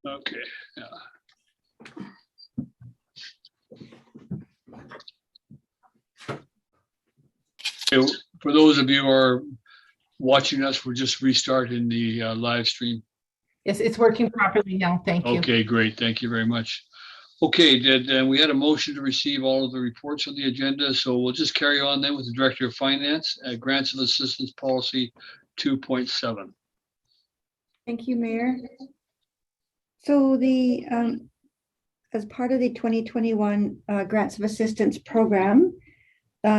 Okay, yeah. Okay, for those of you who are watching us, we're just restarting the live stream. Yes, it's working properly now. Thank you. Okay, great. Thank you very much. Okay, we had a motion to receive all of the reports on the agenda, so we'll just carry on then with the Director of Finance, Grants of Assistance Policy 2.7. Thank you, Mayor. So the as part of the 2021 Grants of Assistance Program,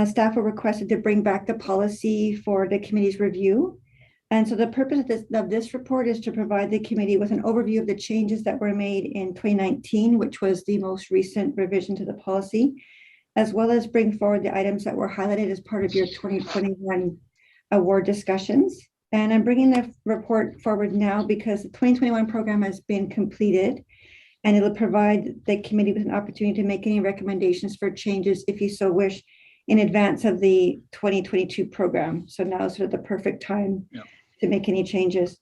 staff were requested to bring back the policy for the committee's review. And so the purpose of this report is to provide the committee with an overview of the changes that were made in 2019, which was the most recent revision to the policy, as well as bring forward the items that were highlighted as part of your 2021 award discussions. And I'm bringing the report forward now because the 2021 program has been completed, and it'll provide the committee with an opportunity to make any recommendations for changes if you so wish in advance of the 2022 program. So now is sort of the perfect time to make any changes.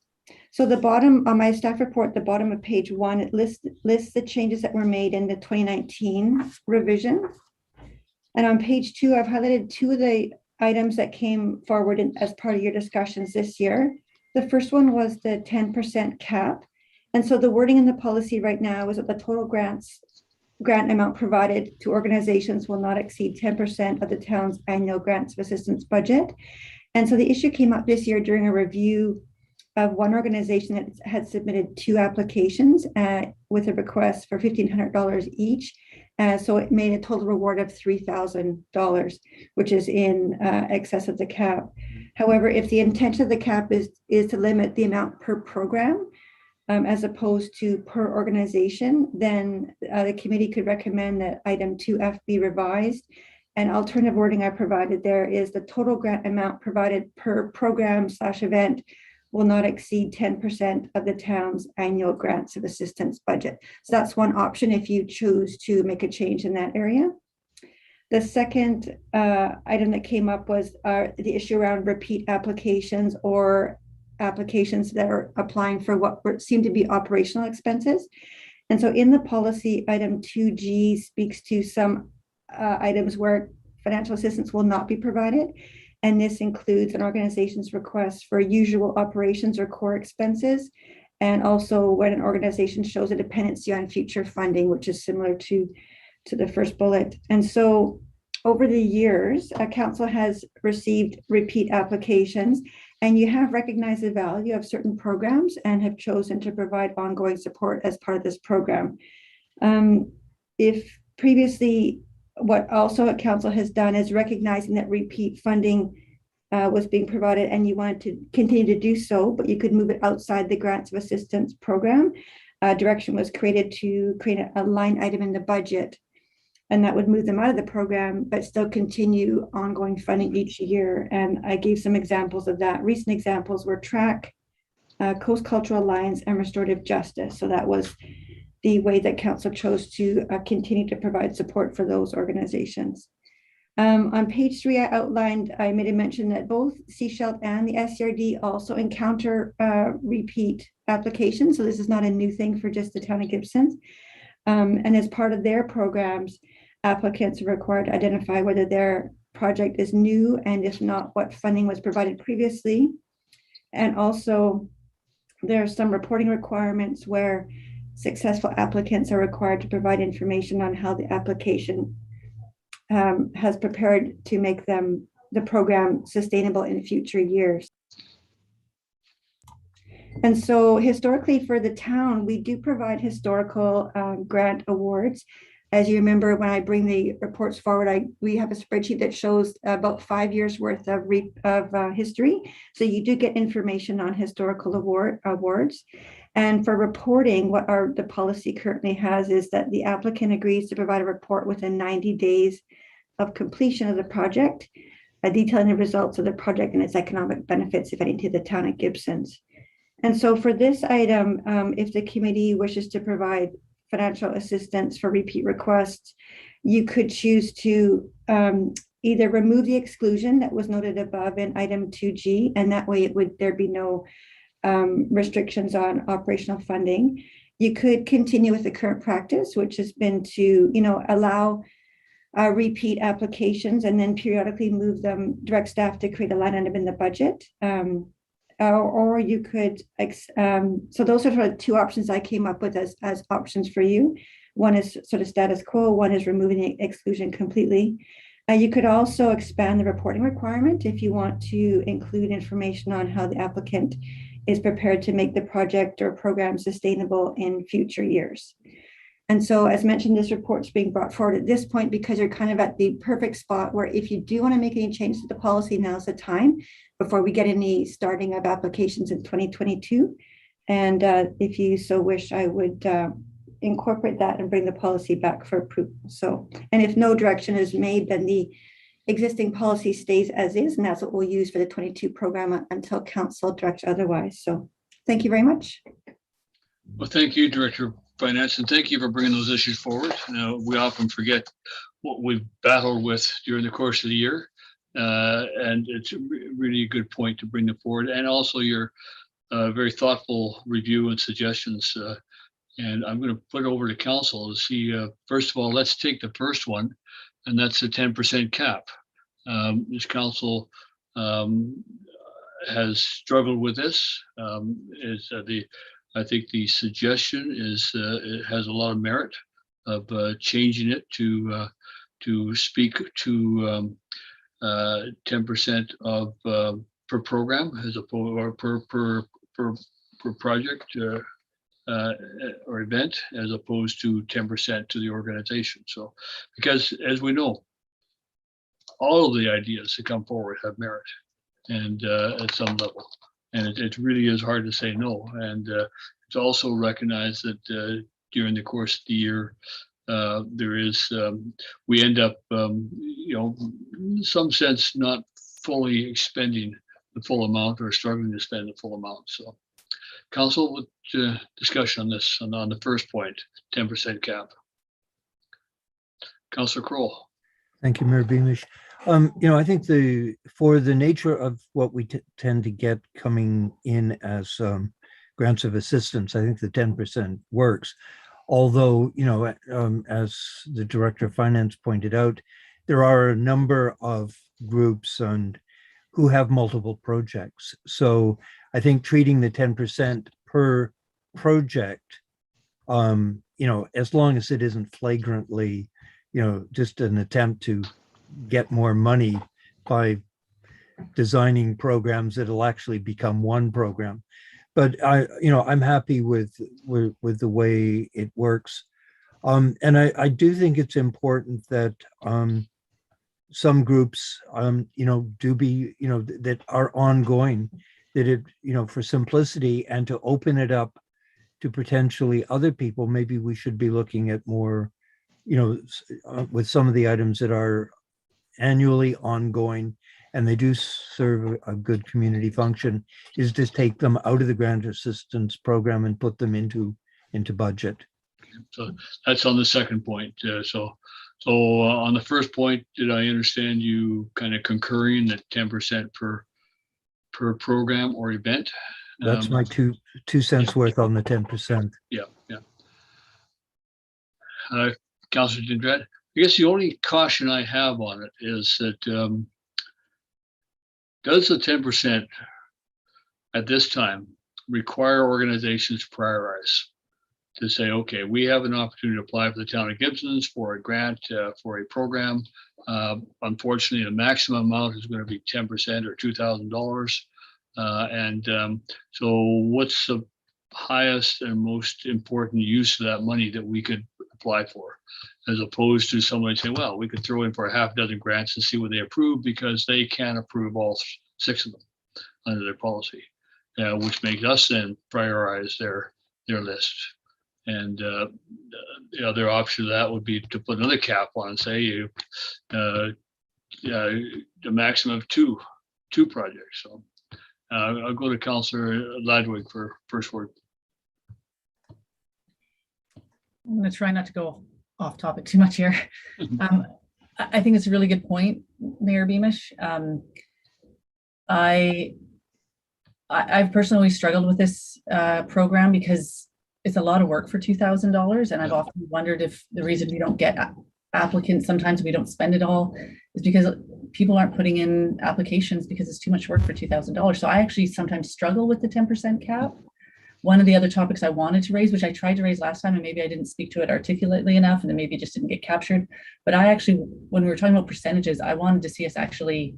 So the bottom on my staff report, the bottom of page 1, it lists the changes that were made in the 2019 revision. And on page 2, I've highlighted 2 of the items that came forward as part of your discussions this year. The first one was the 10% cap. And so the wording in the policy right now is that the total grant amount provided to organizations will not exceed 10% of the town's annual grants of assistance budget. And so the issue came up this year during a review of one organization that had submitted 2 applications with a request for $1,500 each. So it made a total reward of $3,000, which is in excess of the cap. However, if the intention of the cap is to limit the amount per program, as opposed to per organization, then the committee could recommend that item 2F be revised. And alternative wording I provided there is the total grant amount provided per program/event will not exceed 10% of the town's annual grants of assistance budget. So that's one option if you choose to make a change in that area. The second item that came up was the issue around repeat applications or applications that are applying for what seem to be operational expenses. And so in the policy, item 2G speaks to some items where financial assistance will not be provided. And this includes an organization's request for usual operations or core expenses. And also when an organization shows a dependency on future funding, which is similar to the first bullet. And so over the years, council has received repeat applications, and you have recognized the value of certain programs and have chosen to provide ongoing support as part of this program. If previously, what council has done is recognizing that repeat funding was being provided and you wanted to continue to do so, but you could move it outside the grants of assistance program. Direction was created to create a line item in the budget, and that would move them out of the program, but still continue ongoing funding each year. And I gave some examples of that. Recent examples were TRAC, Coast Cultural Alliance, and Restorative Justice. So that was the way that council chose to continue to provide support for those organizations. On page 3, I made a mention that both Seashell and the SCRD also encounter repeat applications. So this is not a new thing for just the town of Gibsons. And as part of their programs, applicants are required to identify whether their project is new, and if not, what funding was provided previously. And also there are some reporting requirements where successful applicants are required to provide information on how the application has prepared to make the program sustainable in future years. And so historically for the town, we do provide historical grant awards. As you remember, when I bring the reports forward, we have a spreadsheet that shows about 5 years worth of history. So you do get information on historical awards. And for reporting, what the policy currently has is that the applicant agrees to provide a report within 90 days of completion of the project, detailing the results of the project and its economic benefits, if any, to the town of Gibsons. And so for this item, if the committee wishes to provide financial assistance for repeat requests, you could choose to either remove the exclusion that was noted above in item 2G, and that way there'd be no restrictions on operational funding. You could continue with the current practice, which has been to, allow repeat applications and then periodically move them, direct staff to create a line item in the budget. Or you could, so those are sort of two options I came up with as options for you. One is sort of status quo, one is removing the exclusion completely. You could also expand the reporting requirement if you want to include information on how the applicant is prepared to make the project or program sustainable in future years. And so, as mentioned, this report's being brought forward at this point because you're kind of at the perfect spot where if you do want to make any changes to the policy, now's the time before we get any starting of applications in 2022. And if you so wish, I would incorporate that and bring the policy back for approval. So, and if no direction is made, then the existing policy stays as is, and that's what we'll use for the 22 program until council directs otherwise. So thank you very much. Well, thank you, Director of Finance, and thank you for bringing those issues forward. We often forget what we've battled with during the course of the year, and it's really a good point to bring them forward, and also your very thoughtful review and suggestions. And I'm going to put it over to council to see, first of all, let's take the first one, and that's the 10% cap. This council has struggled with this. I think the suggestion is it has a lot of merit of changing it to speak to 10% of per program as opposed or per project or event as opposed to 10% to the organization. So, because as we know, all of the ideas that come forward have merit, and at some level, and it really is hard to say no. And it's also recognized that during the course of the year, there is we end up, in some sense, not fully expending the full amount or struggling to spend the full amount. So, council, with discussion on this, on the first point, 10% cap. Councillor Kroll. Thank you, Mayor Beamish. I think for the nature of what we tend to get coming in as grants of assistance, I think the 10% works. Although, as the Director of Finance pointed out, there are a number of groups who have multiple projects. So I think treating the 10% per project, as long as it isn't flagrantly, just an attempt to get more money by designing programs that'll actually become one program. But I'm happy with the way it works. And I do think it's important that some groups, do be, that are ongoing, that it, for simplicity and to open it up to potentially other people, maybe we should be looking at more, with some of the items that are annually ongoing and they do serve a good community function, is just take them out of the grant assistance program and put them into budget. So that's on the second point. So on the first point, did I understand you kind of concurring that 10% per program or event? That's my two cents worth on the 10%. Yeah. Councillor Dindret, I guess the only caution I have on it is that does the 10% at this time require organizations to prioritize, to say, okay, we have an opportunity to apply for the town of Gibsons for a grant for a program. Unfortunately, the maximum amount is going to be 10% or $2,000. So what's the highest and most important use of that money that we could apply for, as opposed to somebody saying, well, we could throw in for a half dozen grants and see what they approve, because they can't approve all 6 of them under their policy, which makes us then prioritize their list. And the other option of that would be to put another cap on and say the maximum of two projects. So I'll go to Councillor Ladwig for first word. I'm going to try not to go off topic too much here. I think it's a really good point, Mayor Beamish. I've personally struggled with this program because it's a lot of work for $2,000. And I've Yeah. often wondered if the reason we don't get applicants, sometimes we don't spend it all, is because people aren't putting in applications because it's too much work for $2,000. So I actually sometimes struggle with the 10% cap. One of the other topics I wanted to raise, which I tried to raise last time, and maybe I didn't speak to it articulately enough, and then maybe it just didn't get captured. But I actually, when we were talking about percentages, I wanted to see us actually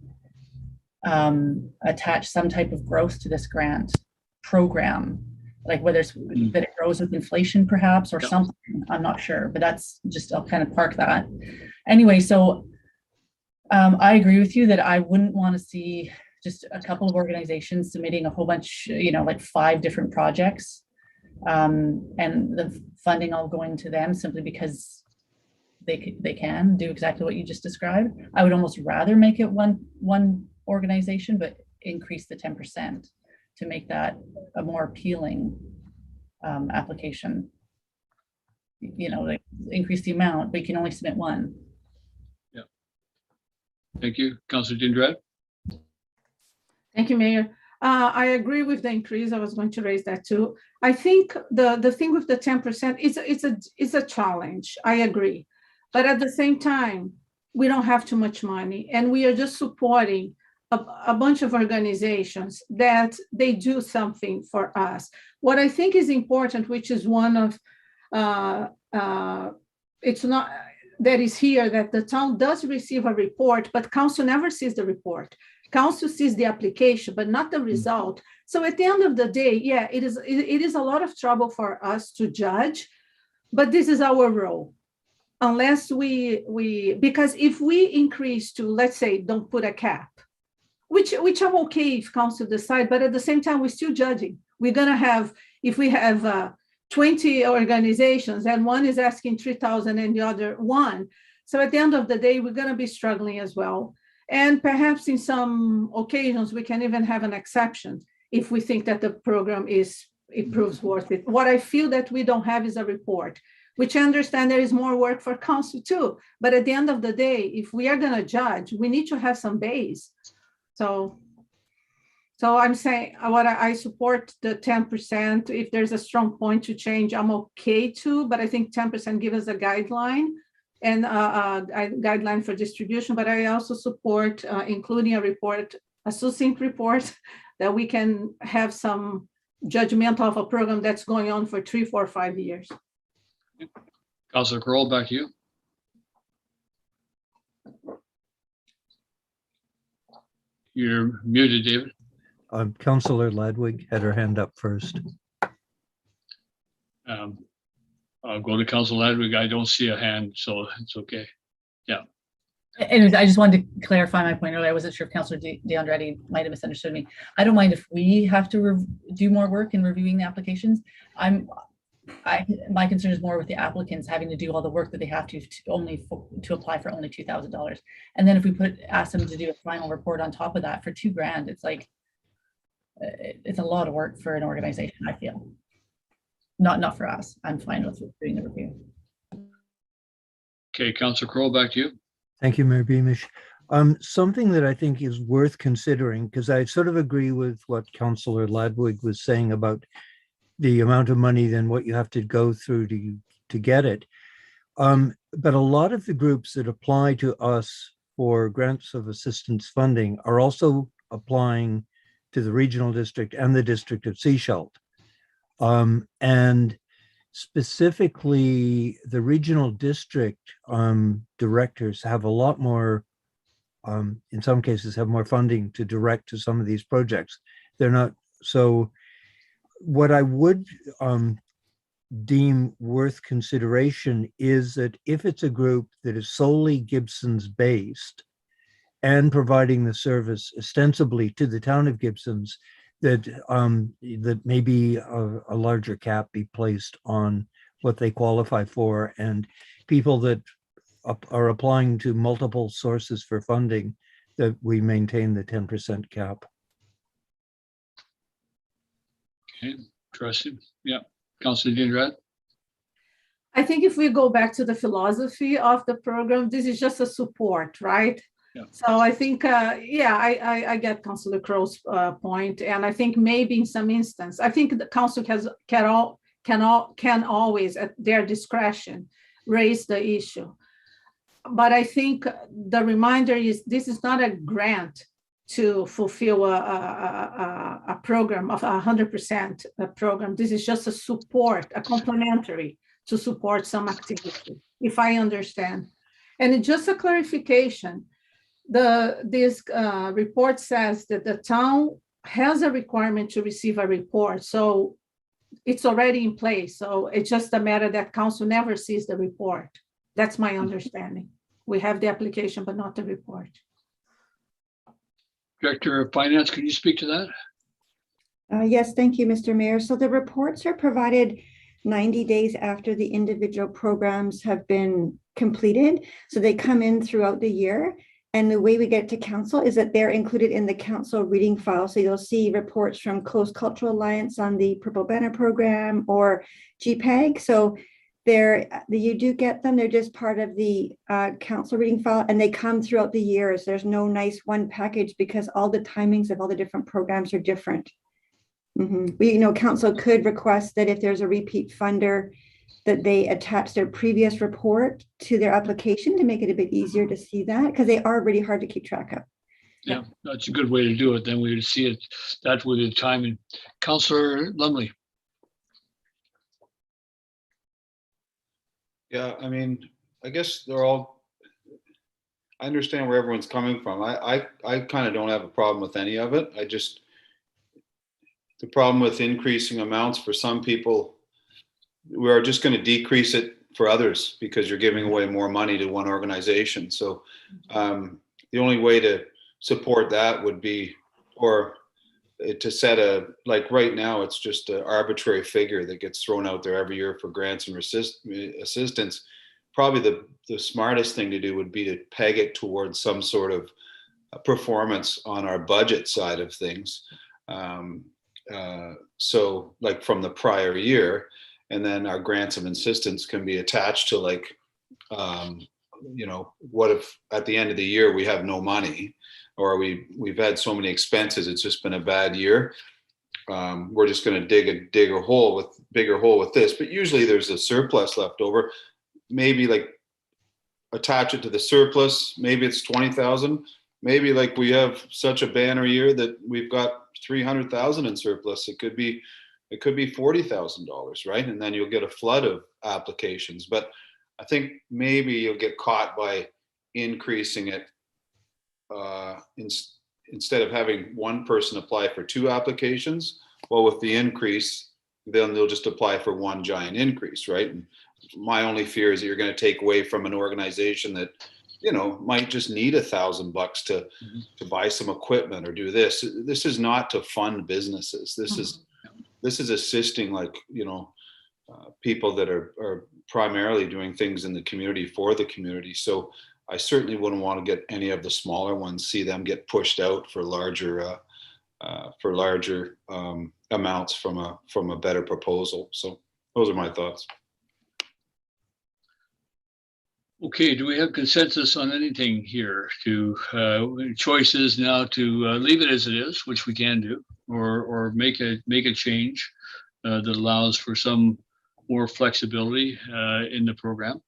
attach some type of growth to this grant program, like whether it's that it grows with inflation perhaps or something. I'm not sure, but that's just, I'll kind of park that. Anyway, so I agree with you that I wouldn't want to see just a couple of organizations submitting a whole bunch, like 5 different projects, and the funding all going to them simply because they can do exactly what you just described. I would almost rather make it one organization, but increase the 10% to make that a more appealing application. Like increase the amount, but you can only submit one. Yeah. Thank you. Councilor Dindrat. Thank you, Mayor. I agree with the increase. I was going to raise that too. I think the thing with the 10% it's a challenge. I agree, but at the same time, we don't have too much money, and we are just supporting a bunch of organizations that they do something for us. What I think is important, which is one of it's not that is here, that the town does receive a report, but council never sees the report. Council sees the application, but not the result. So at the end of the day, yeah, it is a lot of trouble for us to judge, but this is our role. Unless because if we increase to, let's say, don't put a cap, which I'm okay if council decide, but at the same time, we're still judging. We're gonna have, if we have 20 organizations and one is asking 3,000 and the other 1. So at the end of the day, we're gonna be struggling as well. And perhaps in some occasions, we can even have an exception if we think that the program it proves worth it. What I feel that we don't have is a report, which I understand there is more work for council too. But at the end of the day, if we are gonna judge, we need to have some base. So I'm saying what I support the 10%. If there's a strong point to change, I'm okay too, but I think 10% give us a guideline and a guideline for distribution, but I also support including a succinct report that we can have some judgment of a program that's going on for 3, 4, 5 years. Councilor Kroll, back to you. You're muted, David. Councillor Ladwig had her hand up first. I'll go to Councilor Ladwig. I don't see a hand, so it's okay. Yeah. Anyways, I just wanted to clarify my point earlier. I wasn't sure if Councilor DeAndretti might have misunderstood me. I don't mind if we have to do more work in reviewing the applications. My concern is more with the applicants having to do all the work that they have to apply for only $2,000. And then if we ask them to do a final report on top of that for $2,000, it's like, it's a lot of work for an organization, I feel. Not for us. I'm fine with doing the review. Okay, Councilor Kroll, back to you. Thank you, Mayor Beamish. Something that I think is worth considering, because I sort of agree with what Councillor Ladwig was saying about the amount of money than what you have to go through to get it. But a lot of the groups that apply to us for grants of assistance funding are also applying to the regional district and the district of Sechelt. And specifically, the regional district directors have a lot more, in some cases, have more funding to direct to some of these projects. They're not, so what I would deem worth consideration is that if it's a group that is solely Gibsons based and providing the service ostensibly to the town of Gibsons, that maybe a larger cap be placed on what they qualify for, and people that are applying to multiple sources for funding, that we maintain the 10% cap. Okay, interesting. Yeah, Councilor Dindrat. I think if we go back to the philosophy of the program, this is just a support, right? Yeah. So I think, I get Councilor Crow's point, and I think maybe in some instance, I think the council can always, at their discretion, raise the issue. But I think the reminder is this is not a grant to fulfill a program of 100% program. This is just a support, a complementary to support some activity, if I understand. And just a clarification, this report says that the town has a requirement to receive a report, so it's already in place. So it's just a matter that council never sees the report. That's my understanding. We have the application, but not the report. Director of Finance, can you speak to that? Yes, thank you, Mr. Mayor. So the reports are provided 90 days after the individual programs have been completed. So they come in throughout the year. And the way we get to council is that they're included in the council reading file. So you'll see reports from Coast Cultural Alliance on the Purple Banner program or GPEG. So you do get them. They're just part of the council reading file, and they come throughout the years. There's no nice one package because all the timings of all the different programs are different. Council could request that if there's a repeat funder, that they attach their previous report to their application to make it a bit easier to see that, because they are really hard to keep track of. Yeah, that's a good way to do it. Then we would see it that with the time. And Councillor Lumley. Yeah, I mean, I guess I understand where everyone's coming from. I kind of don't have a problem with any of it. The problem with increasing amounts for some people, we're just going to decrease it for others because you're giving away more money to one organization. So the only way to support that would be, or to set like right now, it's just an arbitrary figure that gets thrown out there every year for grants and assistance. Probably the smartest thing to do would be to peg it towards some sort of performance on our budget side of things. So like from the prior year, and then our grants and assistance can be attached to like, what if at the end of the year we have no money, or we've had so many expenses, it's just been a bad year. We're just going to dig a bigger hole with this, but usually there's a surplus left over. Maybe like attach it to the surplus. Maybe it's 20,000. Maybe like we have such a banner year that we've got 300,000 in surplus. It could be $40,000, right? And then you'll get a flood of applications. But I think maybe you'll get caught by increasing it. Instead of having one person apply for 2 applications, well, with the increase, then they'll just apply for one giant increase, right? And my only fear is that you're going to take away from an organization that, might just need $1,000 to buy some equipment or do this. This is not to fund businesses. This is assisting, like, people that are primarily doing things in the community for the community. So I certainly wouldn't want to get any of the smaller ones, see them get pushed out for larger amounts from a better proposal. So those are my thoughts. Okay, do we have consensus on anything here to choices now to leave it as it is, which we can do, or make a change that allows for some more flexibility in the program?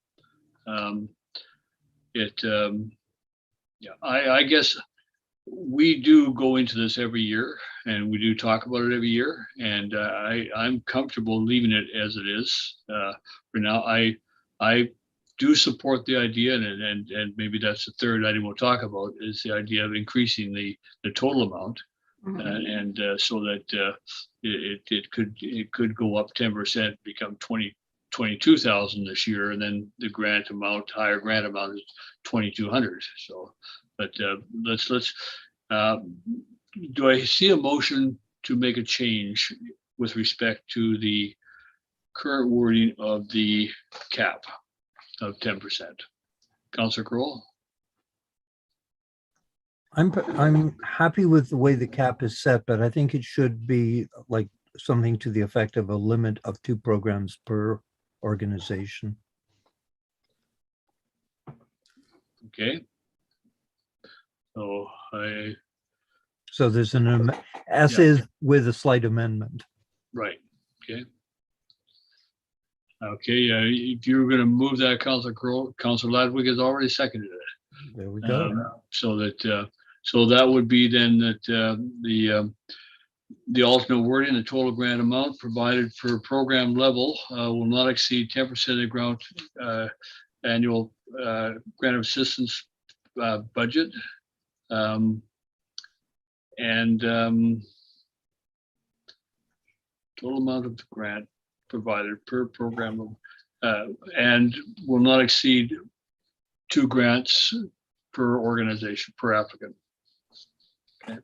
I guess we do go into this every year, and we do talk about it every year, and I'm comfortable leaving it as it is for now. I do support the idea, and maybe that's the third item we'll talk about, is the idea of increasing the total amount, and so that it could go up 10%, become 22,000 this year, and then the higher grant amount is 2,200. So, but let's do I see a motion to make a change with respect to the current wording of the cap of 10%? Councillor Crowell? I'm happy with the way the cap is set, but I think it should be like something to the effect of a limit of 2 programs per organization. Okay. So there's an is with a slight amendment. Right. Okay. Okay, if you're going to move that, Councilor Crowe, Councilor Ladwig has already seconded it. There we go. So that would be then that the alternate wording, the total grant amount provided for program level will not exceed 10% of the grant annual grant of assistance budget. And total amount of the grant provided per program and will not exceed 2 grants per organization, per applicant. Okay.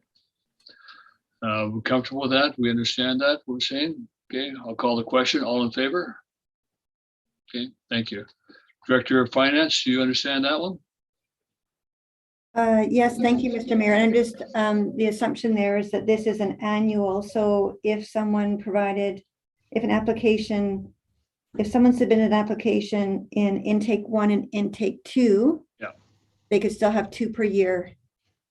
We're comfortable with that? We understand that, what we're saying? Okay, I'll call the question. All in favor? Okay, thank you. Director of Finance, do you understand that one? Yes, thank you, Mr. Mayor. And I'm just, the assumption there is that this is an annual. So if someone provided, if someone submitted an application in intake 1 and intake 2, yeah, they could still have 2 per year.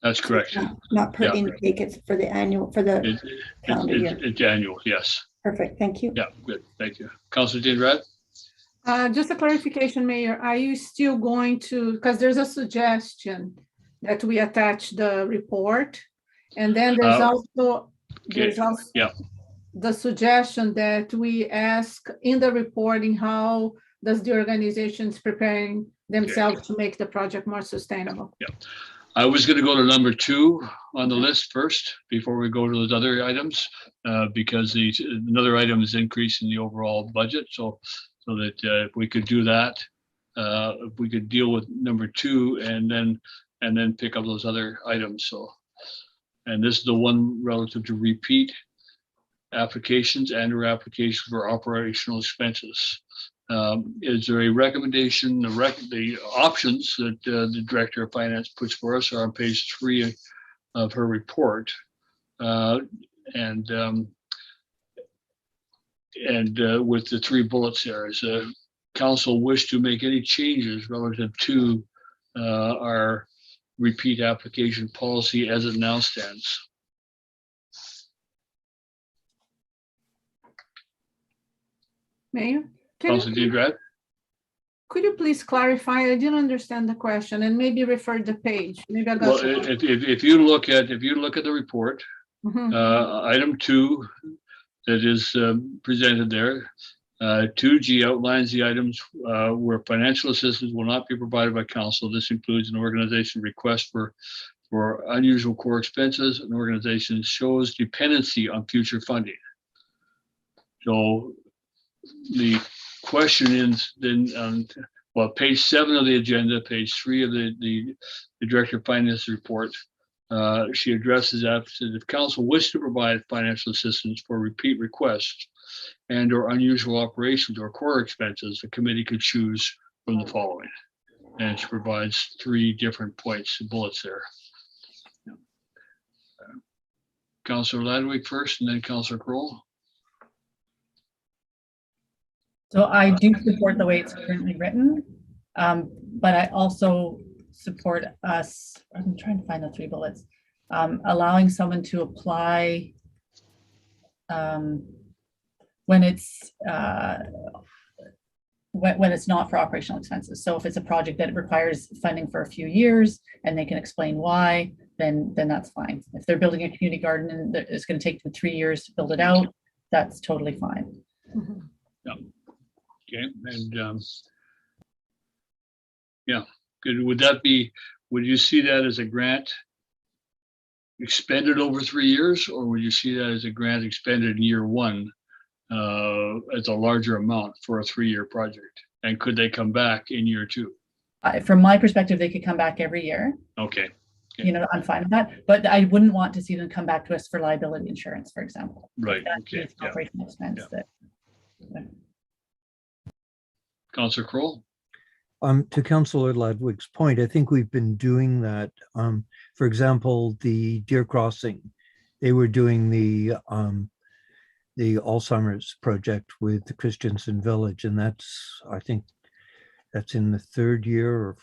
That's correct. Not per Yeah. intake, it's for the annual, for the calendar year. It's annual, yes. Perfect, thank you. Yeah, good, thank you. Councilor Dean Rad? Just a clarification, Mayor, are you still going to, because there's a suggestion that we attach the report, and then there's also yeah, the suggestion that we ask in the reporting, how does the organization is preparing themselves to make the project more sustainable? yeah. I was going to go to number 2 on the list first before we go to those other items, because another item is increasing the overall budget. So that if we could do that, if we could deal with number 2 and then pick up those other items. So, and this is the one relative to repeat applications and/or applications for operational expenses. Is there a recommendation? The options that the Director of Finance puts for us are on page 3 of her report, and with the 3 bullets there. Is council wish to make any changes relative to our repeat application policy as it now stands? Mayor? Councilor Dean Rad? Could you please clarify? I didn't understand the question, and maybe refer the page. Maybe I Well, got it. if you look at the report, item 2 that is presented there, 2G outlines the items where financial assistance will not be provided by council. This includes an organization request for unusual core expenses. An organization shows dependency on future funding. So the question is then on page 7 of the agenda, page 3 of the Director of Finance report. She addresses that, says if council wish to provide financial assistance for repeat requests and or unusual operations or core expenses, the committee could choose from the following. And she provides 3 different points, bullets there. Councilor Ladwig first, and then Councilor Kroll. So I do support the way it's currently written, but I also support us, I'm trying to find the 3 bullets, allowing someone to apply when it's not for operational expenses. So if it's a project that requires funding for a few years and they can explain why, then that's fine. If they're building a community garden and it's going to take them 3 years to build it out, that's totally fine. Yeah. Okay, and yeah, good. Would you see that as a grant expended over 3 years, or would you see that as a grant expended in year 1 as a larger amount for a 3-year project? And could they come back in year 2? From my perspective, they could come back every year. Okay. You know, I'm fine with that, but I wouldn't want to see them come back to us for liability insurance, for example. Right. That Okay. is operational expense that. Councilor Kroll? To Councillor Ladwig's point, I think we've been doing that. For example, the Deer Crossing, they were doing the Alzheimer's project with the Christensen Village, and I think that's in the 3rd year, or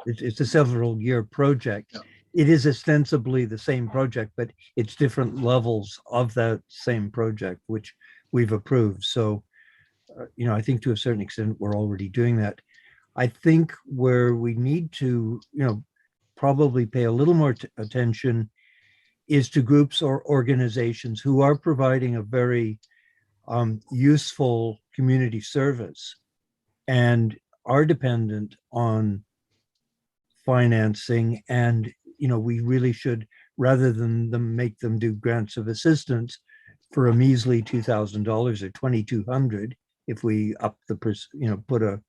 it's a several-year project. Yeah. It is ostensibly the same project, but it's different levels of that same project, which we've approved. So I think to a certain extent, we're already doing that. I think where we need to, probably pay a little more attention is to groups or organizations who are providing a very useful community service and are dependent on financing. And, we really should, rather than make them do grants of assistance for a measly $2,000 or $2,200, if we up the, put a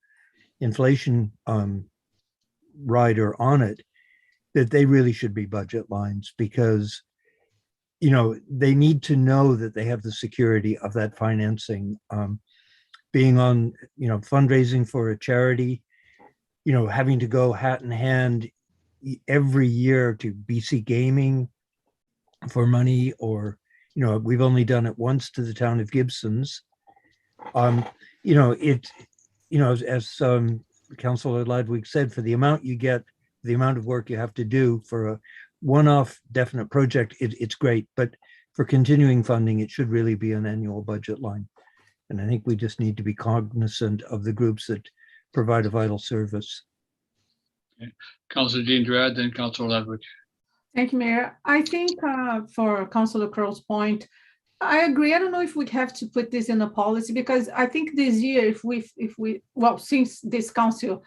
inflation rider on it, that they really should be budget lines, because they need to know that they have the security of that financing. Being on, fundraising for a charity, having to go hat in hand every year to BC Gaming for money, or, we've only done it once to the town of Gibsons. As Councillor Ladwig said, for the amount you get, the amount of work you have to do for a one-off definite project, it's great. But for continuing funding, it should really be an annual budget line. And I think we just need to be cognizant of the groups that provide a vital service. Okay. Councillor Dean Drad, then Councillor Ladwig. Thank you, Mayor. I think for Councillor Crow's point, I agree. I don't know if we have to put this in a policy, because I think this year, since this council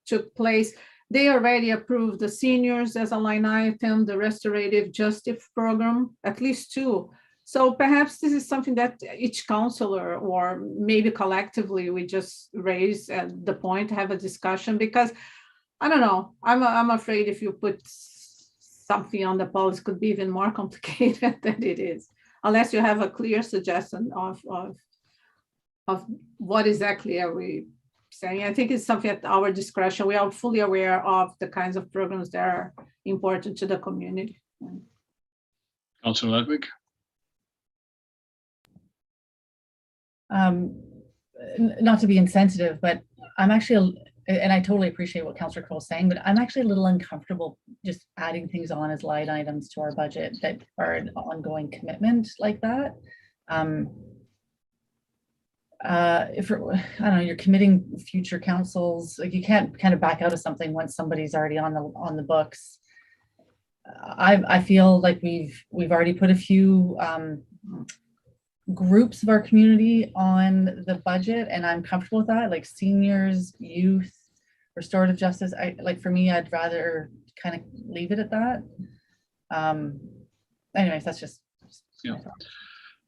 took place, they already approved the seniors as a line item, the restorative justice program, at least 2. So perhaps this is something that each councillor, or maybe collectively, we just raise at the point, have a discussion, because I don't know, I'm afraid if you put something on the policy, it could be even more complicated than it is, unless you have a clear suggestion of what exactly are we saying. I think it's something at our discretion. We are fully aware of the kinds of programs that are important to the community. Councillor Ladwig. Not to be insensitive, but I'm actually, and I totally appreciate what Councillor Cole is saying, but I'm actually a little uncomfortable just adding things on as line items to our budget that are an ongoing commitment like that. If I don't know, you're committing future councils, like you can't kind of back out of something once somebody's already on the books. I feel like we've already put a few groups of our community on the budget, and I'm comfortable with that, like seniors, youth, restorative justice. For me, I'd rather kind of leave it at that. Anyways, that's just yeah.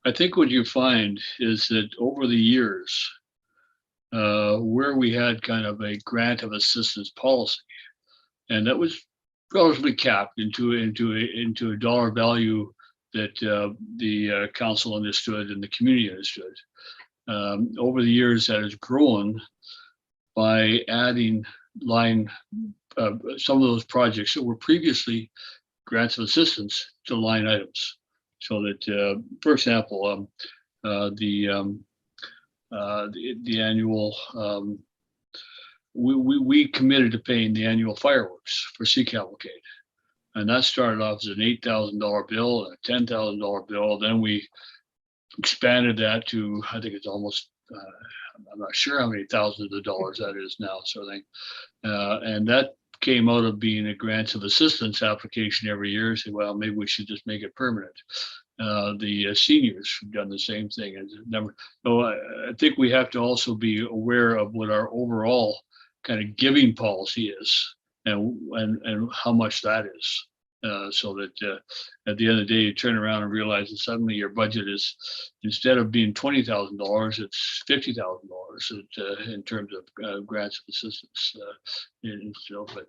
I think what you find is that over the years, where we had kind of a grant of assistance policy, and that was relatively capped into a dollar value that the council understood and the community understood. Over the years, that has grown by adding some of those projects that were previously grants of assistance to line items. So that, for example, the annual, we committed to paying the annual fireworks for Sea Cavalcade. And that started off as an $8,000 bill and a $10,000 bill. Then we expanded that to, I think it's almost, I'm not sure how many thousands of dollars that is now, sort of thing. And that came out of being a grants of assistance application every year. Say, well, maybe we should just make it permanent. The seniors have done the same thing. So I think we have to also be aware of what our overall kind of giving policy is, and how much that is, so that at the end of the day, you turn around and realize that suddenly your budget is, instead of being $20,000, it's $50,000 in terms of grants of assistance. But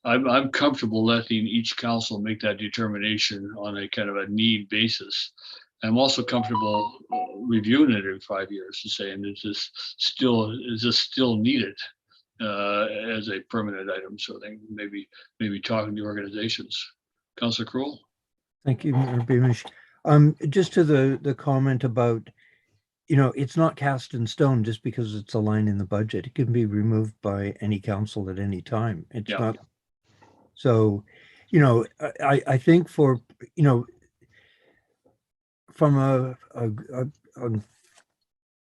I'm comfortable letting each council make that determination on a kind of a need basis. I'm also comfortable reviewing it in 5 years and saying, is this still needed as a permanent item? So I think maybe talking to organizations. Councillor Crowell. Thank you, Mayor Beamish. Just to the comment about, it's not cast in stone just because it's a line in the budget. It can be removed by any council at any time. It's not. So, I think for, from a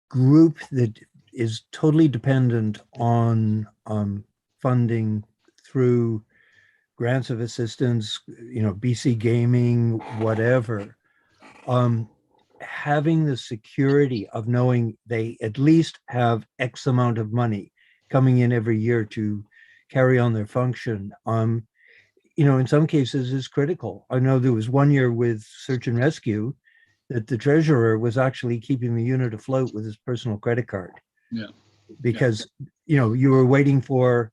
group that is totally dependent on funding through grants of assistance, BC Gaming, whatever, having the security of knowing they at least have X amount of money coming in every year to carry on their function, in some cases is critical. I know there was one year with search and rescue that the treasurer was actually keeping the unit afloat with his personal credit card. Yeah. Because, you were waiting for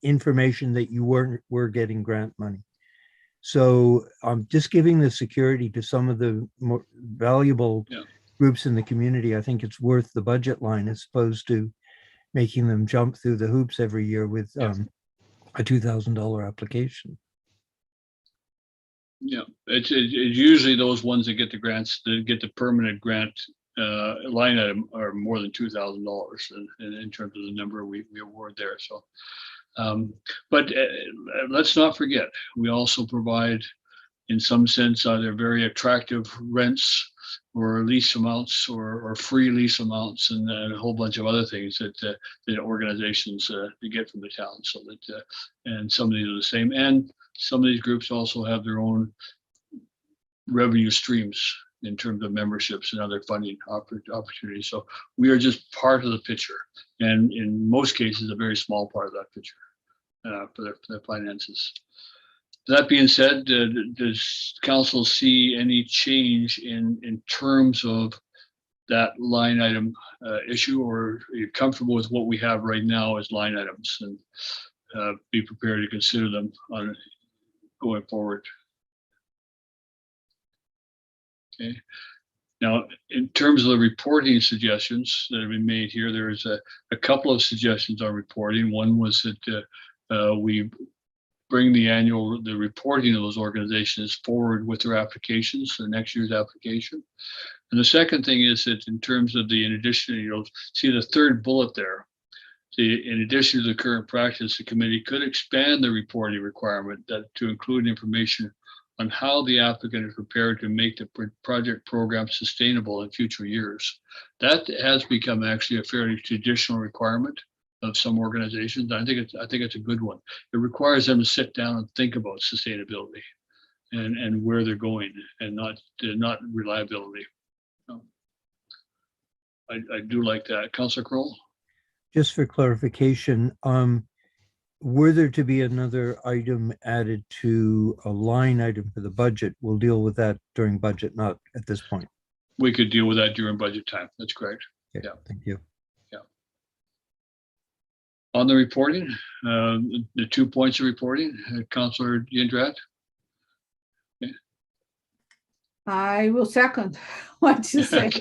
information that you were getting grant money. So just giving the security to some of the more valuable groups in the community, I think it's worth the budget line as opposed to making them jump through the hoops every year with a $2,000 application. Yeah, it's usually those ones that get the grants, that get the permanent grant line item are more than $2,000 in terms of the number we award there. So, but let's not forget, we also provide, in some sense, either very attractive rents or lease amounts or free lease amounts and a whole bunch of other things that organizations get from the town. So that and some of these are the same, and some of these groups also have their own revenue streams in terms of memberships and other funding opportunities. So we are just part of the picture, and in most cases, a very small part of that picture for their finances. That being said, does council see any change in terms of that line item issue, or are you comfortable with what we have right now as line items and be prepared to consider them on going forward? Okay. Now, in terms of the reporting suggestions that have been made here, there's a couple of suggestions on reporting. One was that we bring the reporting of those organizations forward with their applications, their next year's application. And the second thing is that in terms of in addition, see the third bullet there. In addition to the current practice, the committee could expand the reporting requirement to include information on how the applicant is prepared to make the project program sustainable in future years. That has become actually a fairly traditional requirement of some organizations. I think it's a good one. It requires them to sit down and think about sustainability and where they're going, and not reliability. I do like that. Councillor Kroll? Just for clarification, were there to be another item added to a line item for the budget, we'll deal with that during budget, not at this point. We could deal with that during budget time. That's correct. Okay, Yeah. thank you. Yeah. On the reporting, the 2 points of reporting, Councillor Yindrat? Okay. I will second what you say.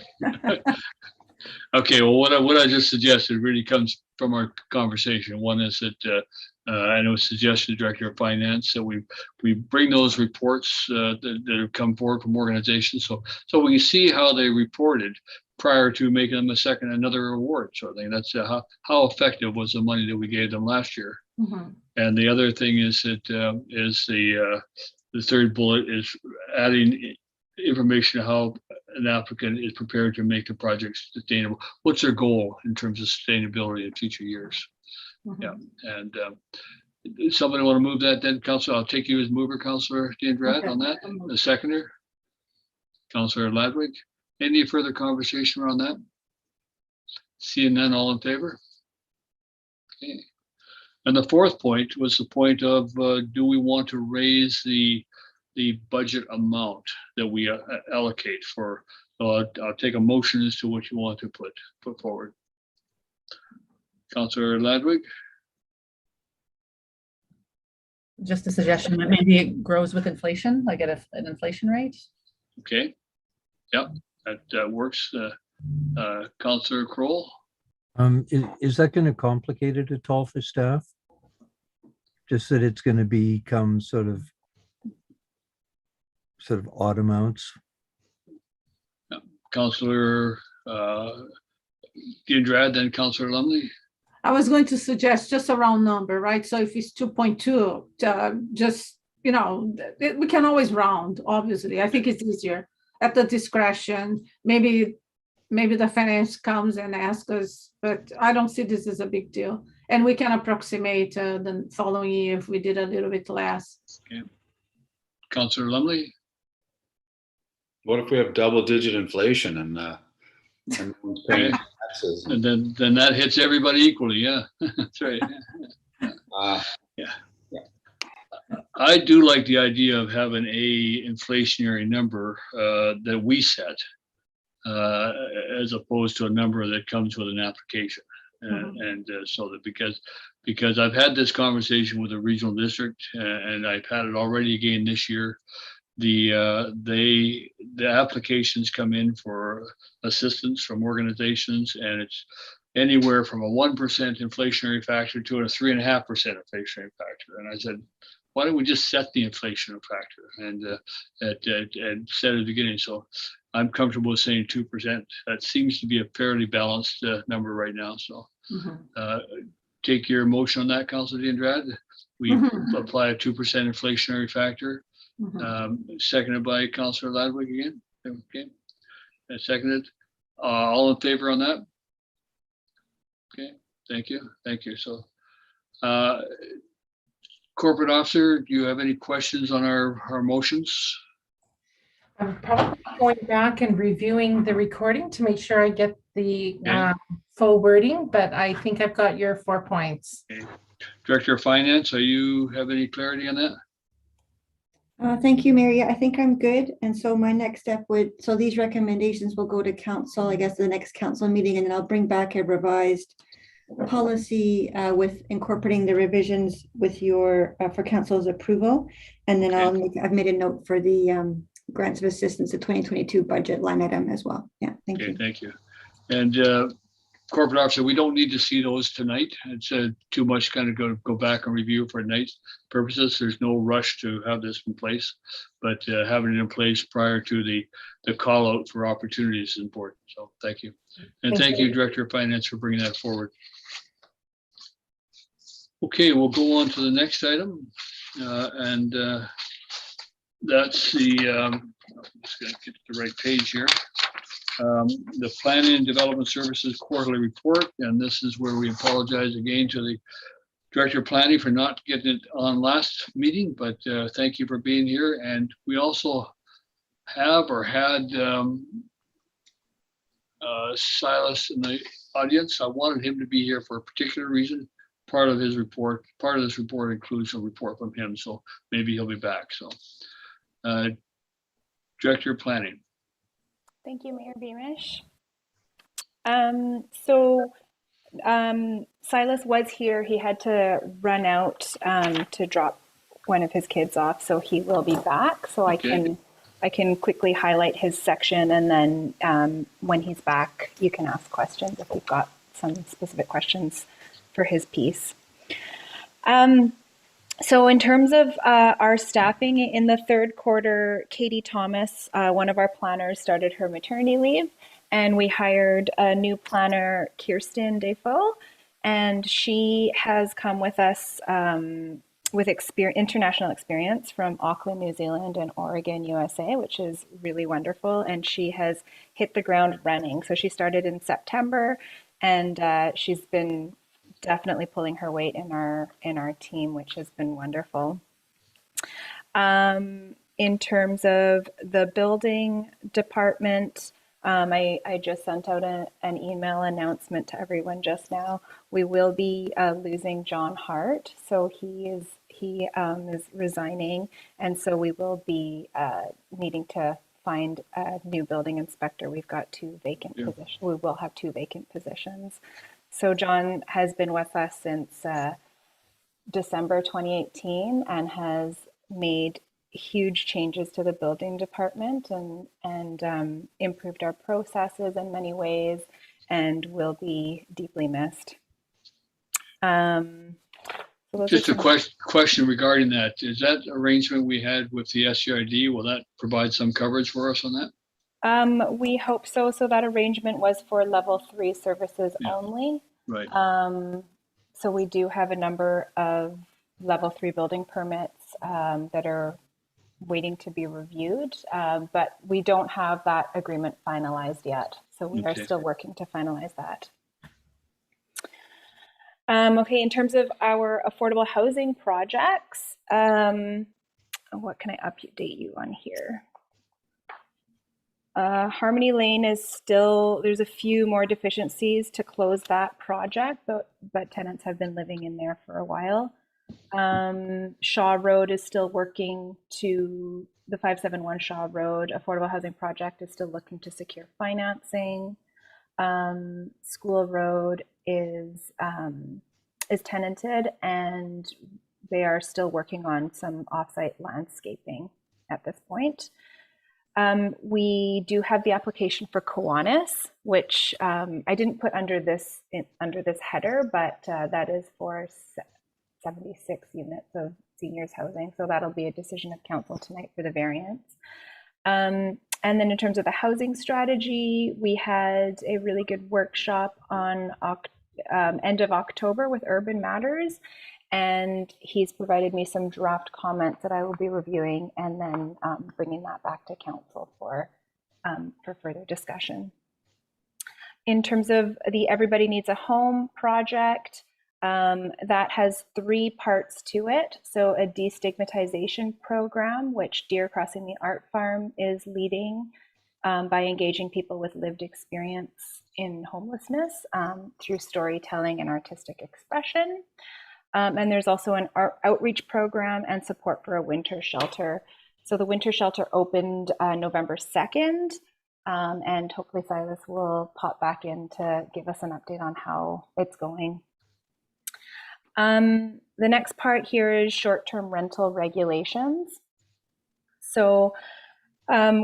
Okay, well, what I just suggested really comes from our conversation. One is that I know suggested Director of Finance that we bring those reports that have come forward from organizations, so we can see how they reported prior to making them another award sort of thing. That's how effective was the money that we gave them last year. Mm-hmm. And the other thing is that the third bullet is adding information how an applicant is prepared to make the project sustainable. What's their goal in terms of sustainability in future years? Mm-hmm. Yeah, and somebody want to move that then, Councillor? I'll take you as mover, Councillor Yindrat, on that. The seconder, Councillor Ladwig. Any further conversation around that? Seeing none, all in favor? Okay. And the fourth point was the point of do we want to raise the budget amount that we allocate for? So I'll take a motion as to what you want to put forward. Councillor Ladwig? Just a suggestion that maybe it grows with inflation, like at an inflation rate. Okay. Yep, that works. Councillor Kroll? Is that going to complicate it at all for staff? Just that it's going to become sort of odd amounts? Councillor Yindrat, then Councillor Lumley. I was going to suggest just a round number, right? So if it's 2.2, just, we can always round, obviously. I think it's easier at the discretion. Maybe maybe the finance comes and asks us, but I don't see this as a big deal. And we can approximate the following year if we did a little bit less. Councillor Lumley? What if we have double-digit inflation and everyone's paying taxes? And then that hits everybody equally, yeah, that's right. I do like the idea of having a inflationary number that we set as opposed to a number that comes with an application. And so that because I've had this conversation with the regional district and I've had it already again this year. The applications come in for assistance from organizations, and it's anywhere from a 1% inflationary factor to a 3.5% inflationary factor. And I said, why don't we just set the inflation factor and set at the beginning? So I'm comfortable with saying 2%. That seems to be a fairly balanced number right now. So take your motion on that, Councilor D'Andrade. We apply a 2% inflationary factor. Seconded by Councillor Ladwig again. Okay. And seconded. All in favor on that? Okay. Thank you. Thank you. So, corporate officer, do you have any questions on our motions? I'm probably going back and reviewing the recording to make sure I get the full wording, but I think I've got your 4 points. Okay. Director of Finance, are you have any clarity on that? Thank you, Mary. I think I'm good. And so my next step so these recommendations will go to council, I guess, the next council meeting, and then I'll bring back a revised policy with incorporating the revisions with your for council's approval. And then I've made a note for the grants of assistance, the 2022 budget line item as well. Yeah, thank you. Thank you. And corporate officer, we don't need to see those tonight. It's too much kind of go back and review for night purposes. There's no rush to have this in place, but having it in place prior to the call out for opportunities is important. So thank you. And thank you, Director of Finance, for bringing that forward. Okay, we'll go on to the next item. And that's the, I'm just gonna get the right page here. The Planning and Development Services Quarterly Report, and this is where we apologize again to the Director of Planning for not getting it on last meeting, but thank you for being here. And we also have or had Silas in the audience. I wanted him to be here for a particular reason. Part of this report includes a report from him, so maybe he'll be back. So, Director of Planning. Thank you, Mayor Beamish. Silas was here. He had to run out to drop one of his kids off, so he will be back. So okay. I can quickly highlight his section, and then when he's back, you can ask questions if you've got some specific questions for his piece. So in terms of our staffing in the third quarter, Katie Thomas, one of our planners, started her maternity leave, and we hired a new planner, Kirsten Defoe, and she has come with us with international experience from Auckland, New Zealand, and Oregon, USA, which is really wonderful, and she has hit the ground running. So she started in September, and she's been definitely pulling her weight in our team, which has been wonderful. In terms of the building department, I just sent out an email announcement to everyone just now. We will be losing John Hart, so he is resigning, and so we will be needing to find a new building inspector. We've got 2 vacant positions. We will have 2 vacant positions. So John has been with us since December 2018 and has made huge changes to the building department and improved our processes in many ways, and will be deeply missed. Just a question regarding that. Is that arrangement we had with the SCRD, will that provide some coverage for us on that? We hope so. So that arrangement was for level 3 services only. Right. So we do have a number of level 3 building permits that are waiting to be reviewed, but we don't have that agreement finalized yet. So we are Okay. still working to finalize that. Okay, in terms of our affordable housing projects, what can I update you on here? Harmony Lane is still, there's a few more deficiencies to close that project, but tenants have been living in there for a while. Shaw Road is still working to, the 571 Shaw Road affordable housing project is still looking to secure financing. School Road is tenanted, and they are still working on some offsite landscaping at this point. We do have the application for Kiwanis, which I didn't put under this header, but that is for 76 units of seniors housing. So that'll be a decision of council tonight for the variance. And then in terms of the housing strategy, we had a really good workshop on end of October with Urban Matters. And he's provided me some draft comments that I will be reviewing and then bringing that back to council for further discussion. In terms of the Everybody Needs a Home project, that has 3 parts to it. So a destigmatization program, which Deer Crossing the Art Farm is leading by engaging people with lived experience in homelessness through storytelling and artistic expression. And there's also an outreach program and support for a winter shelter. So the winter shelter opened November 2nd, and hopefully Silas will pop back in to give us an update on how it's going. The next part here is short-term rental regulations. So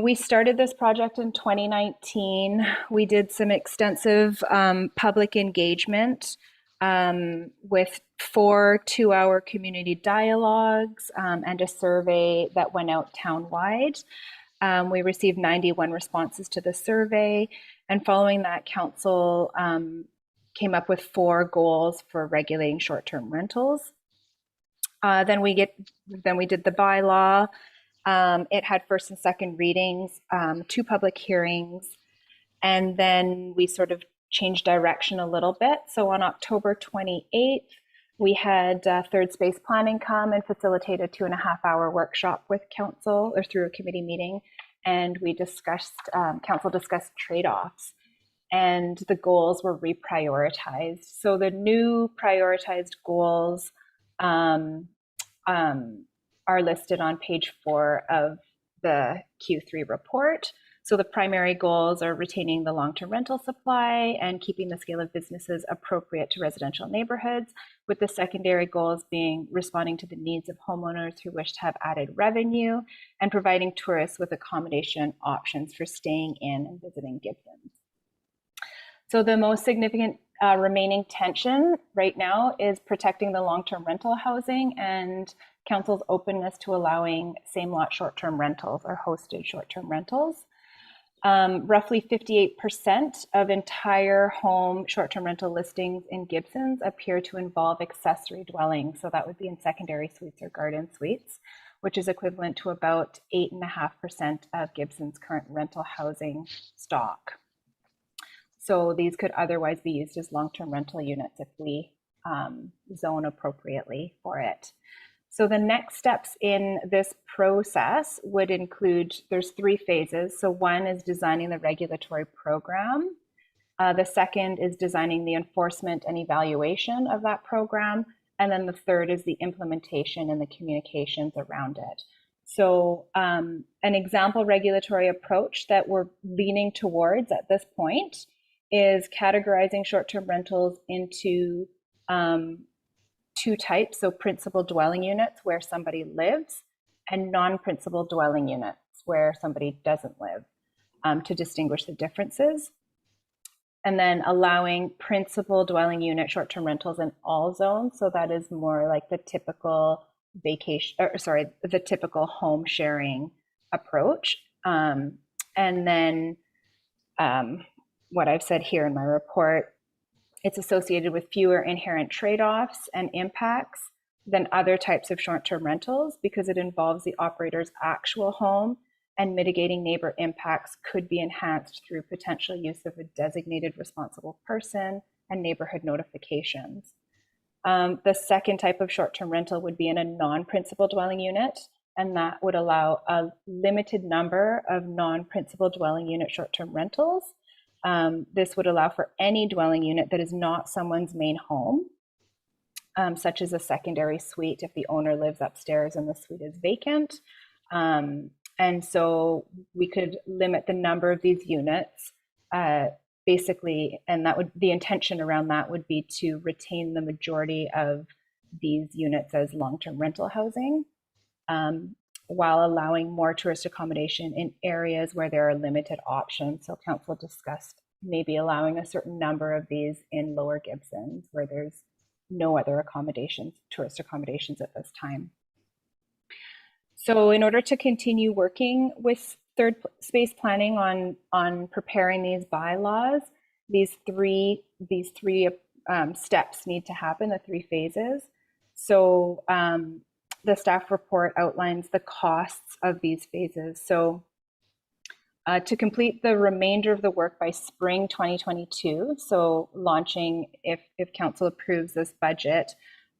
we started this project in 2019. We did some extensive public engagement with 4 two-hour community dialogues and a survey that went out town-wide. We received 91 responses to the survey, and following that, council came up with 4 goals for regulating short-term rentals. Then we did the bylaw. It had first and second readings, 2 public hearings, and then we sort of changed direction a little bit. So on October 28th, we had Third Space Planning come and facilitate a 2.5-hour workshop with council or through a committee meeting. And we discussed, council discussed trade-offs, and the goals were reprioritized. So the new prioritized goals are listed on page 4 of the Q3 report. So the primary goals are retaining the long-term rental supply and keeping the scale of businesses appropriate to residential neighborhoods, with the secondary goals being responding to the needs of homeowners who wish to have added revenue and providing tourists with accommodation options for staying in and visiting Gibsons. So the most significant remaining tension right now is protecting the long-term rental housing and council's openness to allowing same lot short-term rentals or hosted short-term rentals. Roughly 58% of entire home short-term rental listings in Gibsons appear to involve accessory dwellings. So that would be in secondary suites or garden suites, which is equivalent to about 8.5% of Gibsons' current rental housing stock. So these could otherwise be used as long-term rental units if we zone appropriately for it. So the next steps in this process would include, there's 3 phases. So one is designing the regulatory program. The second is designing the enforcement and evaluation of that program. And then the third is the implementation and the communications around it. So an example regulatory approach that we're leaning towards at this point is categorizing short-term rentals into 2 types, so principal dwelling units where somebody lives and non-principal dwelling units where somebody doesn't live, to distinguish the differences. And then allowing principal dwelling unit short-term rentals in all zones. So that is more like the typical the typical home sharing approach. And then what I've said here in my report, it's associated with fewer inherent trade-offs and impacts, than other types of short-term rentals because it involves the operator's actual home, and mitigating neighbor impacts could be enhanced through potential use of a designated responsible person and neighborhood notifications. The second type of short-term rental would be in a non-principal dwelling unit, and that would allow a limited number of non-principal dwelling unit short-term rentals. This would allow for any dwelling unit that is not someone's main home, such as a secondary suite if the owner lives upstairs and the suite is vacant. And so we could limit the number of these units basically, and that would, the intention around that would be to retain the majority of these units as long-term rental housing, while allowing more tourist accommodation in areas where there are limited options. So council discussed maybe allowing a certain number of these in Lower Gibsons where there's no other accommodations, tourist accommodations at this time. So in order to continue working with third space planning on preparing these bylaws, these three steps need to happen, the 3 phases. So the staff report outlines the costs of these phases. So to complete the remainder of the work by spring 2022, so launching if council approves this budget,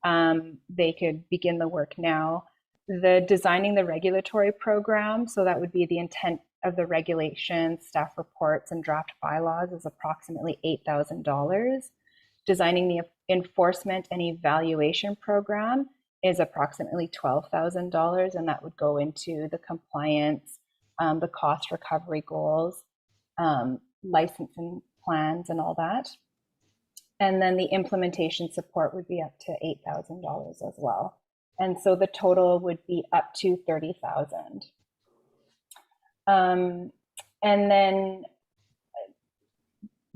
they could begin the work now. The designing the regulatory program, so that would be the intent of the regulations, staff reports, and draft bylaws, is approximately $8,000. Designing the enforcement and evaluation program is approximately $12,000, and that would go into the compliance, the cost recovery goals, licensing plans, and all that. And then the implementation support would be up to $8,000 as well. And so the total would be up to $30,000. And then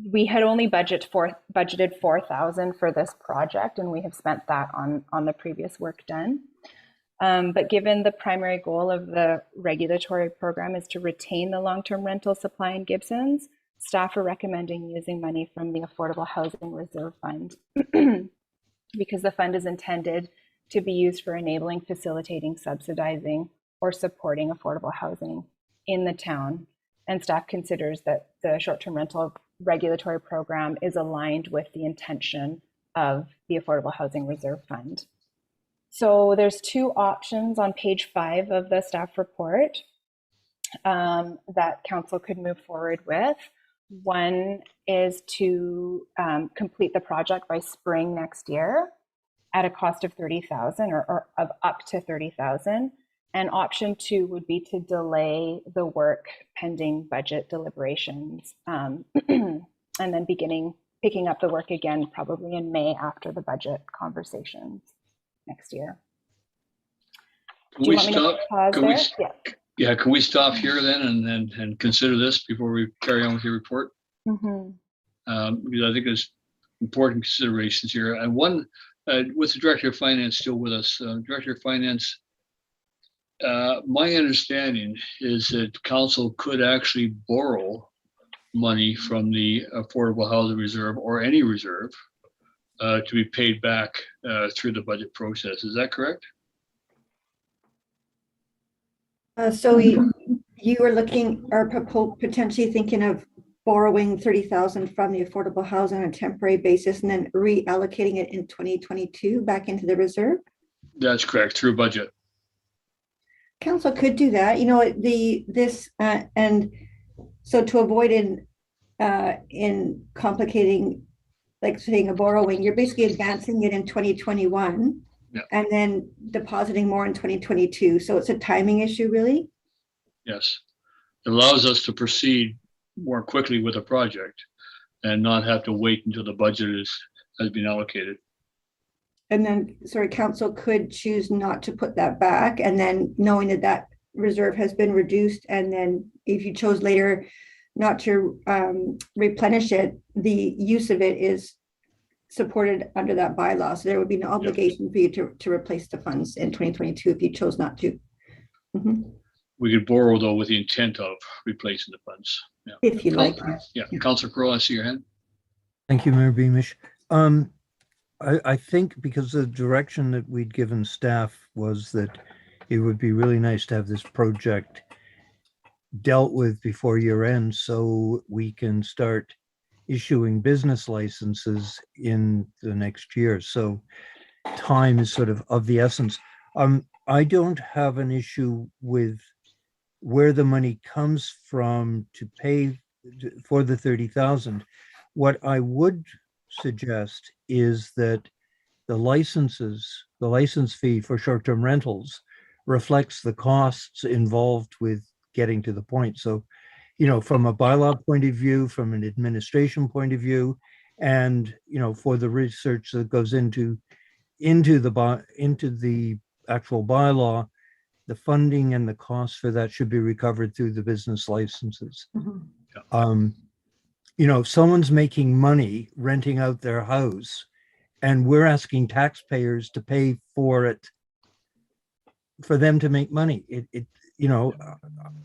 we had only budgeted $4,000 for this project, and we have spent that on the previous work done. But given the primary goal of the regulatory program is to retain the long-term rental supply in Gibsons, staff are recommending using money from the Affordable Housing Reserve Fund because the fund is intended to be used for enabling, facilitating, subsidizing, or supporting affordable housing in the town. And staff considers that the short-term rental regulatory program is aligned with the intention of the Affordable Housing Reserve Fund. So there's 2 options on page 5 of the staff report that council could move forward with. One is to complete the project by spring next year at a cost of $30,000 or of up to $30,000. And option 2 would be to delay the work pending budget deliberations and then picking up the work again, probably in May after the budget conversations next year. Can we stop? Yeah. Can we stop here then and consider this before we carry on with your report? Mm-hmm. Because I think there's important considerations here. And one, with the Director of Finance still with us, Director of Finance, my understanding is that council could actually borrow money from the Affordable Housing Reserve or any reserve to be paid back through the budget process. Is that correct? So you are looking or potentially thinking of borrowing $30,000 from the affordable housing on a temporary basis and then reallocating it in 2022 back into the reserve? That's correct, through budget. Council could do that. You know, and so to avoid in complicating, like saying a borrowing, you're basically advancing it in 2021 and then depositing more in 2022. So it's a timing issue, really? Yes. It allows us to proceed more quickly with a project and not have to wait until the budget has been allocated. And then, sorry, council could choose not to put that back, and then knowing that that reserve has been reduced, and then if you chose later not to replenish it, the use of it is supported under that bylaw. So there would be no obligation for you to replace the funds in 2022 if you chose not to. Mm-hmm. We could borrow though with the intent of replacing the funds. Yeah. If you like. Yeah. Councillor Crowe, I see your hand. Thank you, Mayor Beamish. I think because the direction that we'd given staff was that it would be really nice to have this project dealt with before year end so we can start issuing business licenses in the next year. So time is sort of the essence. I don't have an issue with where the money comes from to pay for the 30,000. What I would suggest is that the license fee for short-term rentals reflects the costs involved with getting to the point. So, from a bylaw point of view, from an administration point of view, and, for the research that goes into the actual bylaw, the funding and the costs for that should be recovered through the business licenses. Mhm. If someone's making money renting out their house and we're asking taxpayers to pay for it, for them to make money,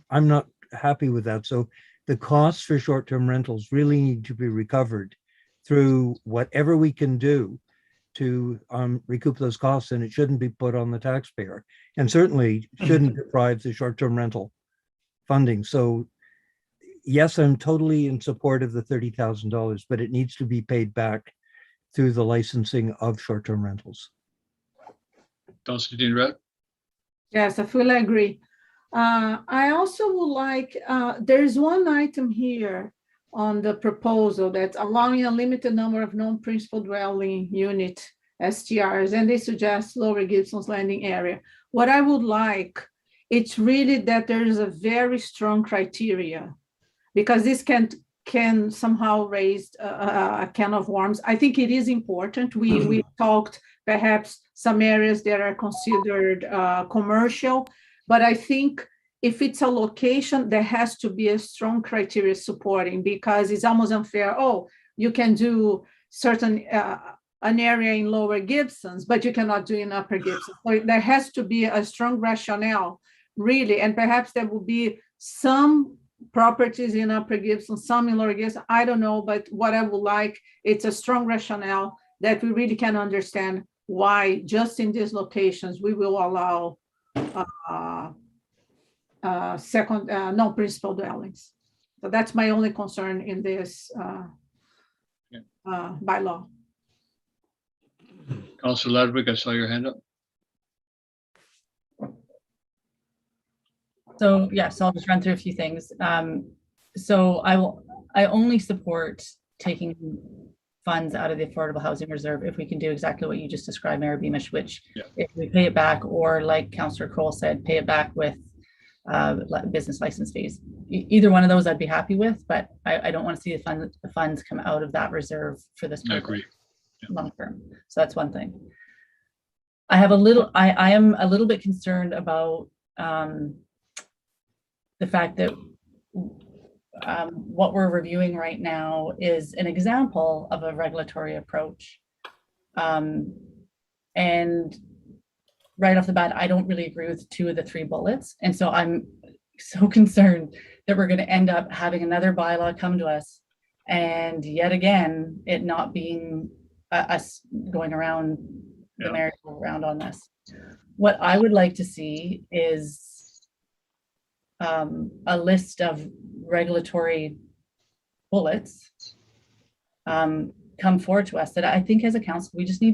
I'm not happy with that. So the costs for short-term rentals really need to be recovered through whatever we can do to recoup those costs, and it shouldn't be put on the taxpayer, and certainly shouldn't deprive the short-term rental funding. So yes, I'm totally in support of the $30,000, but it needs to be paid back through the licensing of short-term rentals. Councillor Dean Red? Yes, I fully agree. I also would like, there's one item here on the proposal that's allowing a limited number of non-principal dwelling unit STRs, and they suggest Lower Gibson's Landing area. What I would like, it's really that there is a very strong criteria, because this can somehow raise a can of worms. I think it is important. We talked perhaps some areas that are considered commercial, but I think if it's a location, there has to be a strong criteria supporting, because it's almost unfair. Oh, you can do certain an area in Lower Gibsons, but you cannot do in Upper Gibsons. So there has to be a strong rationale, really, and perhaps there will be some properties in Upper Gibson, some in Lower Gibson, I don't know, but what I would like, it's a strong rationale that we really can understand why just in these locations we will allow second non-principal dwellings. So that's my only concern in this bylaw. Councillor Ladwick, I saw your hand up. So I'll just run through a few things. So I only support taking funds out of the Affordable Housing Reserve if we can do exactly what you just described, Mayor Beamish, which if we pay it back, or like Councillor Kroll said, pay it back with business license fees. Either one of those I'd be happy with, but I don't want to see the funds come out of that reserve for this I agree. long term. So that's one thing. I am a little bit concerned about the fact that what we're reviewing right now is an example of a regulatory approach. And right off the bat, I don't really agree with 2 of the 3 bullets. And so I'm so concerned that we're going to end up having another bylaw come to us, and yet again, it not being us going around the merry-go-round on this. What I would like to see is a list of regulatory bullets come forward to us that I think as a council, we just need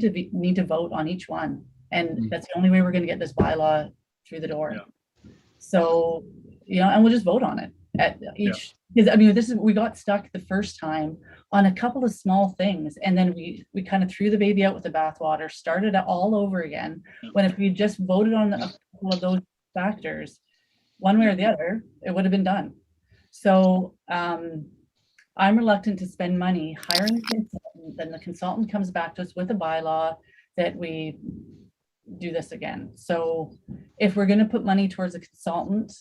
to vote on each one. And that's the only way we're going to get this bylaw through the door. So, and we'll just vote on it at each, because I mean, we got stuck the first time on a couple of small things, and then we kind of threw the baby out with the bathwater, started it all over again, when if we just voted on a couple of those factors, one way or the other, it would have been done. So I'm reluctant to spend money hiring a consultant, then the consultant comes back to us with a bylaw that we do this again. So if we're going to put money towards a consultant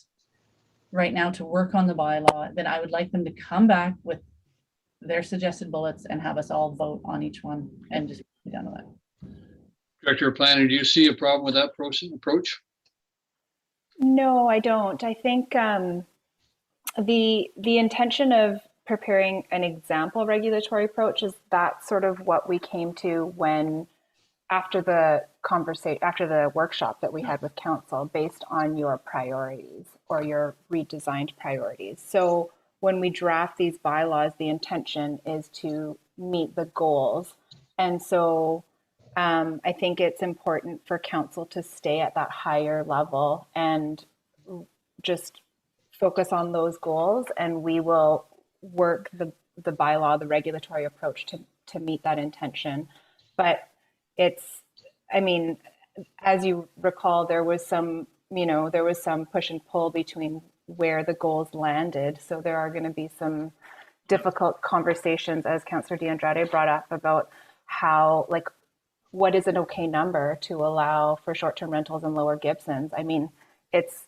right now to work on the bylaw, then I would like them to come back with their suggested bullets and have us all vote on each one and just be done with it. Director of Planning, do you see a problem with that approach? No, I don't. I think the intention of preparing an example regulatory approach, is that sort of what we came to when after the workshop that we had with council, based on your priorities or your redesigned priorities. So when we draft these bylaws, the intention is to meet the goals. And so I think it's important for council to stay at that higher level and just focus on those goals, and we will work the bylaw, the regulatory approach to meet that intention. But it's, I mean, as you recall, there was some push and pull between where the goals landed. So there are going to be some difficult conversations, as Councillor D'Andrade brought up, about how, like, what is an okay number to allow for short-term rentals in Lower Gibsons. I mean, it's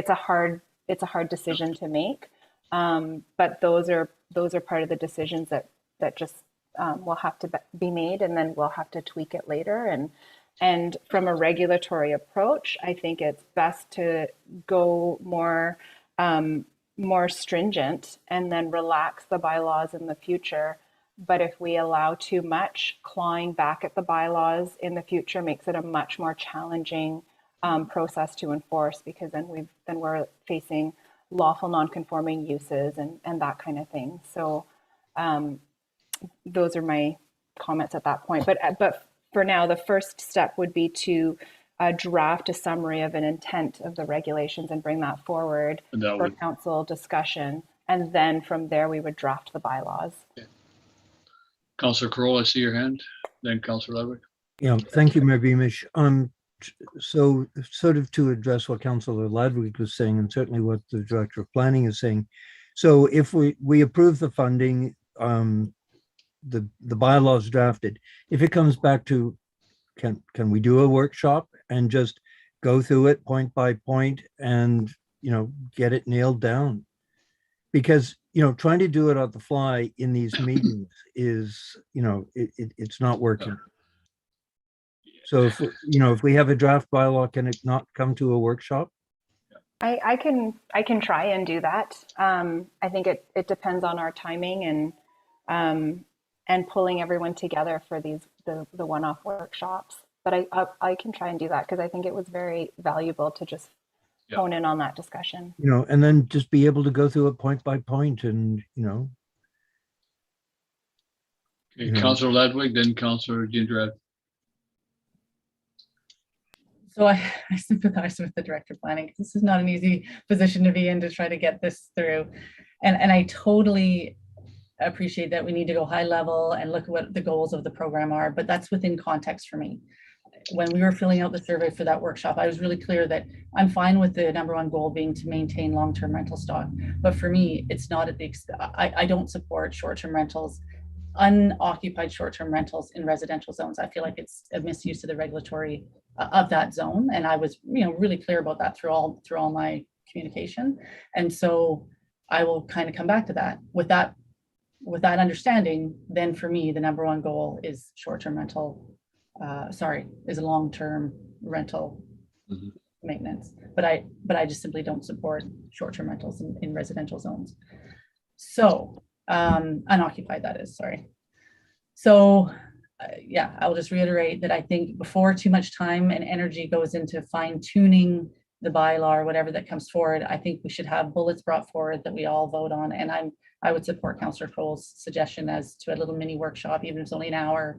a hard decision to make, but those are part of the decisions that just will have to be made, and then we'll have to tweak it later. And from a regulatory approach, I think it's best to go more stringent and then relax the bylaws in the future. But if we allow too much, clawing back at the bylaws in the future makes it a much more challenging process to enforce, because then we're facing lawful non-conforming uses and that kind of thing. So those are my comments at that point. But for now, the first step would be to draft a summary of an intent of the regulations and bring that forward for council discussion. And then from there, we would draft the bylaws. Okay. Councillor Kroll, I see your hand. Then Councillor Ludwig. Yeah, thank you, Mayor Beamish. So sort of to address what Councillor Ludwig was saying, and certainly what the Director of Planning is saying. So if we approve the funding, the bylaws drafted, if it comes back to, can we do a workshop and just go through it point by point and, get it nailed down? Because, trying to do it on the fly in these meetings is, it's not working. So if we have a draft bylaw, can it not come to a workshop? I can try and do that. I think it depends on our timing and pulling everyone together for the one-off workshops. But I can try and do that, because I think it was very valuable to just hone in on that discussion. And then just be able to go through it point by point, and Okay, Councillor Ludwig, then Councillor D'Andrade. So I sympathize with the Director of Planning. This is not an easy position to be in, to try to get this through. And I totally appreciate that we need to go high level and look at what the goals of the program are, but that's within context for me. When we were filling out the survey for that workshop, I was really clear that I'm fine with the number one goal being to maintain long-term rental stock. But for me, it's not at the I don't support short-term rentals, unoccupied short-term rentals in residential zones. I feel like it's a misuse of the regulatory of that zone, and I was really clear about that through all my communication. And so I will kind of come back to that with that understanding. Then for me, the number one goal is short-term rental, is a long-term rental maintenance. But I just simply don't support short-term rentals in residential zones. So unoccupied, that is, sorry. So yeah, I'll just reiterate that I think before too much time and energy goes into fine-tuning the bylaw or whatever that comes forward, I think we should have bullets brought forward that we all vote on. And I would support Councillor Kroll's suggestion as to a little mini workshop, even if it's only an hour,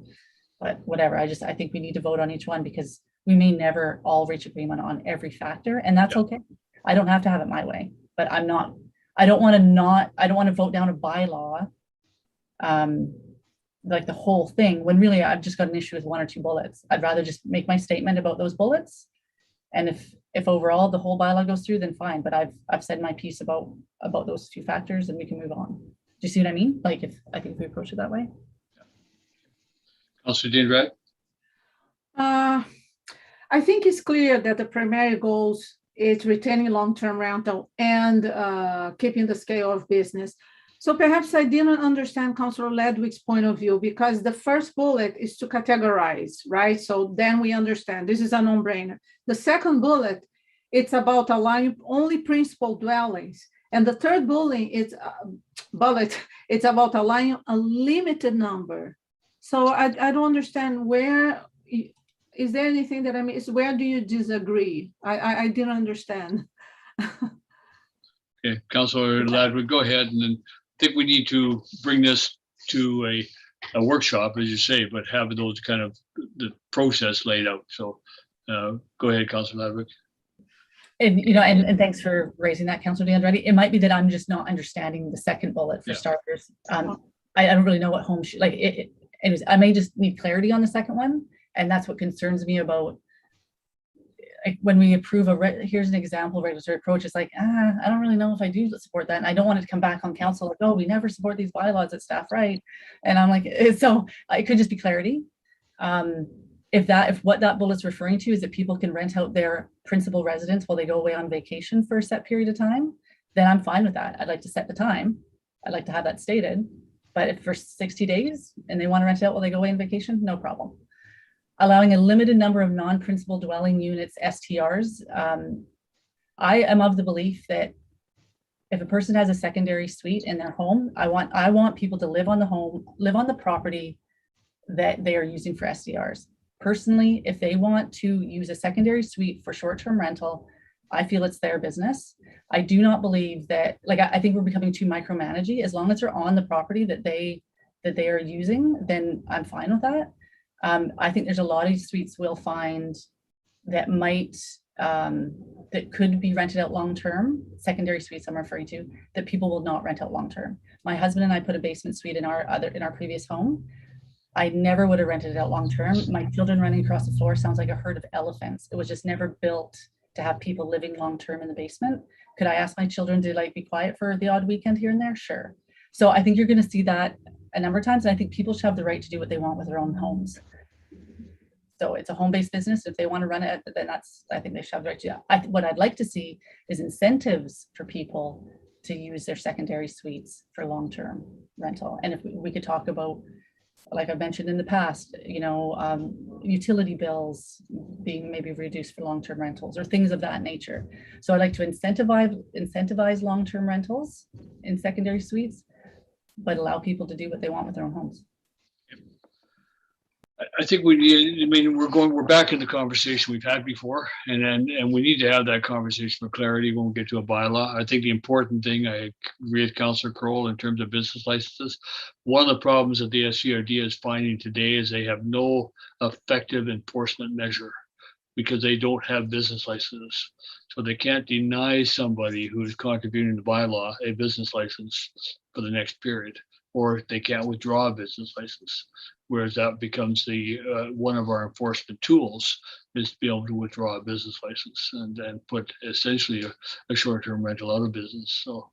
but whatever. I think we need to vote on each one, because we may never all reach agreement on every factor, and that's okay. I don't have to have it my way, but I don't want to vote down a bylaw, like the whole thing, when really I've just got an issue with one or two bullets. I'd rather just make my statement about those bullets. And if overall the whole bylaw goes through, then fine. But I've said my piece about those two factors, and we can move on. Do you see what I mean? Like, if I think we approach it that way. Councillor D'Andrade. I think it's clear that the primary goals is retaining long-term rental and keeping the scale of business. So perhaps I didn't understand Councillor Ludwig's point of view, because the first bullet is to categorize, right? So then we understand this is a no-brainer. The second bullet, it's about allowing only principal dwellings. And the third bullet is bullet, it's about allowing a limited number. So I don't understand where, is there anything that I missed? Where do you disagree? I didn't understand. Okay, Councilor Ladwig, go ahead, and then I think we need to bring this to a workshop, as you say, but have those kind of the process laid out. So go ahead, Councilor Ladwig. And, you know, and thanks for raising that, Councilor D'Andretti. It might be that I'm just not understanding the second bullet for Yeah. starters. I don't really know what home, like, anyways, I may just need clarity on the second one. And that's what concerns me about, like, when we approve here's an example, regulatory approach, it's like, I don't really know if I do support that. And I don't want it to come back on council like, oh, we never support these bylaws at staff, right? And I'm like, so it could just be clarity. If what that bullet's referring to is that people can rent out their principal residence while they go away on vacation for a set period of time, then I'm fine with that. I'd like to set the time. I'd like to have that stated. But if for 60 days and they want to rent it out while they go away on vacation, no problem. Allowing a limited number of non-principal dwelling units, STRs. I am of the belief that if a person has a secondary suite in their home, I want people to live on the property that they are using for STRs. Personally, if they want to use a secondary suite for short-term rental, I feel it's their business. I do not believe that, like, I think we're becoming too micromanagey. As long as they're on the property that they are using, then I'm fine with that. I think there's a lot of suites we'll find that that could be rented out long-term, secondary suites I'm referring to, that people will not rent out long-term. My husband and I put a basement suite in our previous home. I never would have rented it out long-term. My children running across the floor sounds like a herd of elephants. It was just never built to have people living long-term in the basement. Could I ask my children to, like, be quiet for the odd weekend here and there? Sure. So I think you're going to see that a number of times. And I think people should have the right to do what they want with their own homes. So it's a home-based business. If they want to run it, then I think they should have the right to do that. What I'd like to see is incentives for people to use their secondary suites for long-term rental. And if we could talk about, like I've mentioned in the past, utility bills being maybe reduced for long-term rentals or things of that nature. So I'd like to incentivize long-term rentals in secondary suites, but allow people to do what they want with their own homes. I think we need, I mean, we're back in the conversation we've had before, and we need to have that conversation for clarity when we get to a bylaw. I think the important thing, I agree with Councillor Kroll in terms of business licenses. One of the problems that the SCRD is finding today is they have no effective enforcement measure because they don't have business licenses. So they can't deny somebody who's contributing to bylaw a business license for the next period, or they can't withdraw a business license. Whereas that becomes the one of our enforcement tools is to be able to withdraw a business license and then put essentially a short-term rental out of business. So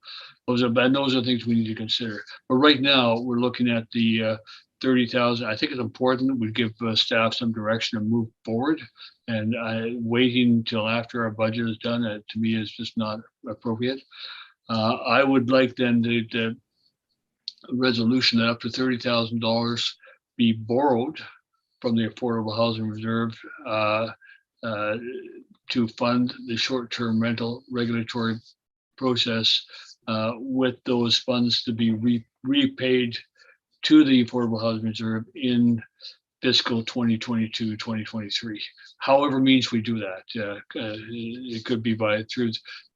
those are things we need to consider. But right now we're looking at the 30,000. I think it's important that we give staff some direction and move forward. And waiting until after our budget is done, to me, is just not appropriate. I would like then the resolution that up to $30,000 be borrowed from the Affordable Housing Reserve to fund the short-term rental regulatory process, with those funds to be repaid to the Affordable Housing Reserve in fiscal 2022, 2023. However means we do that. It could be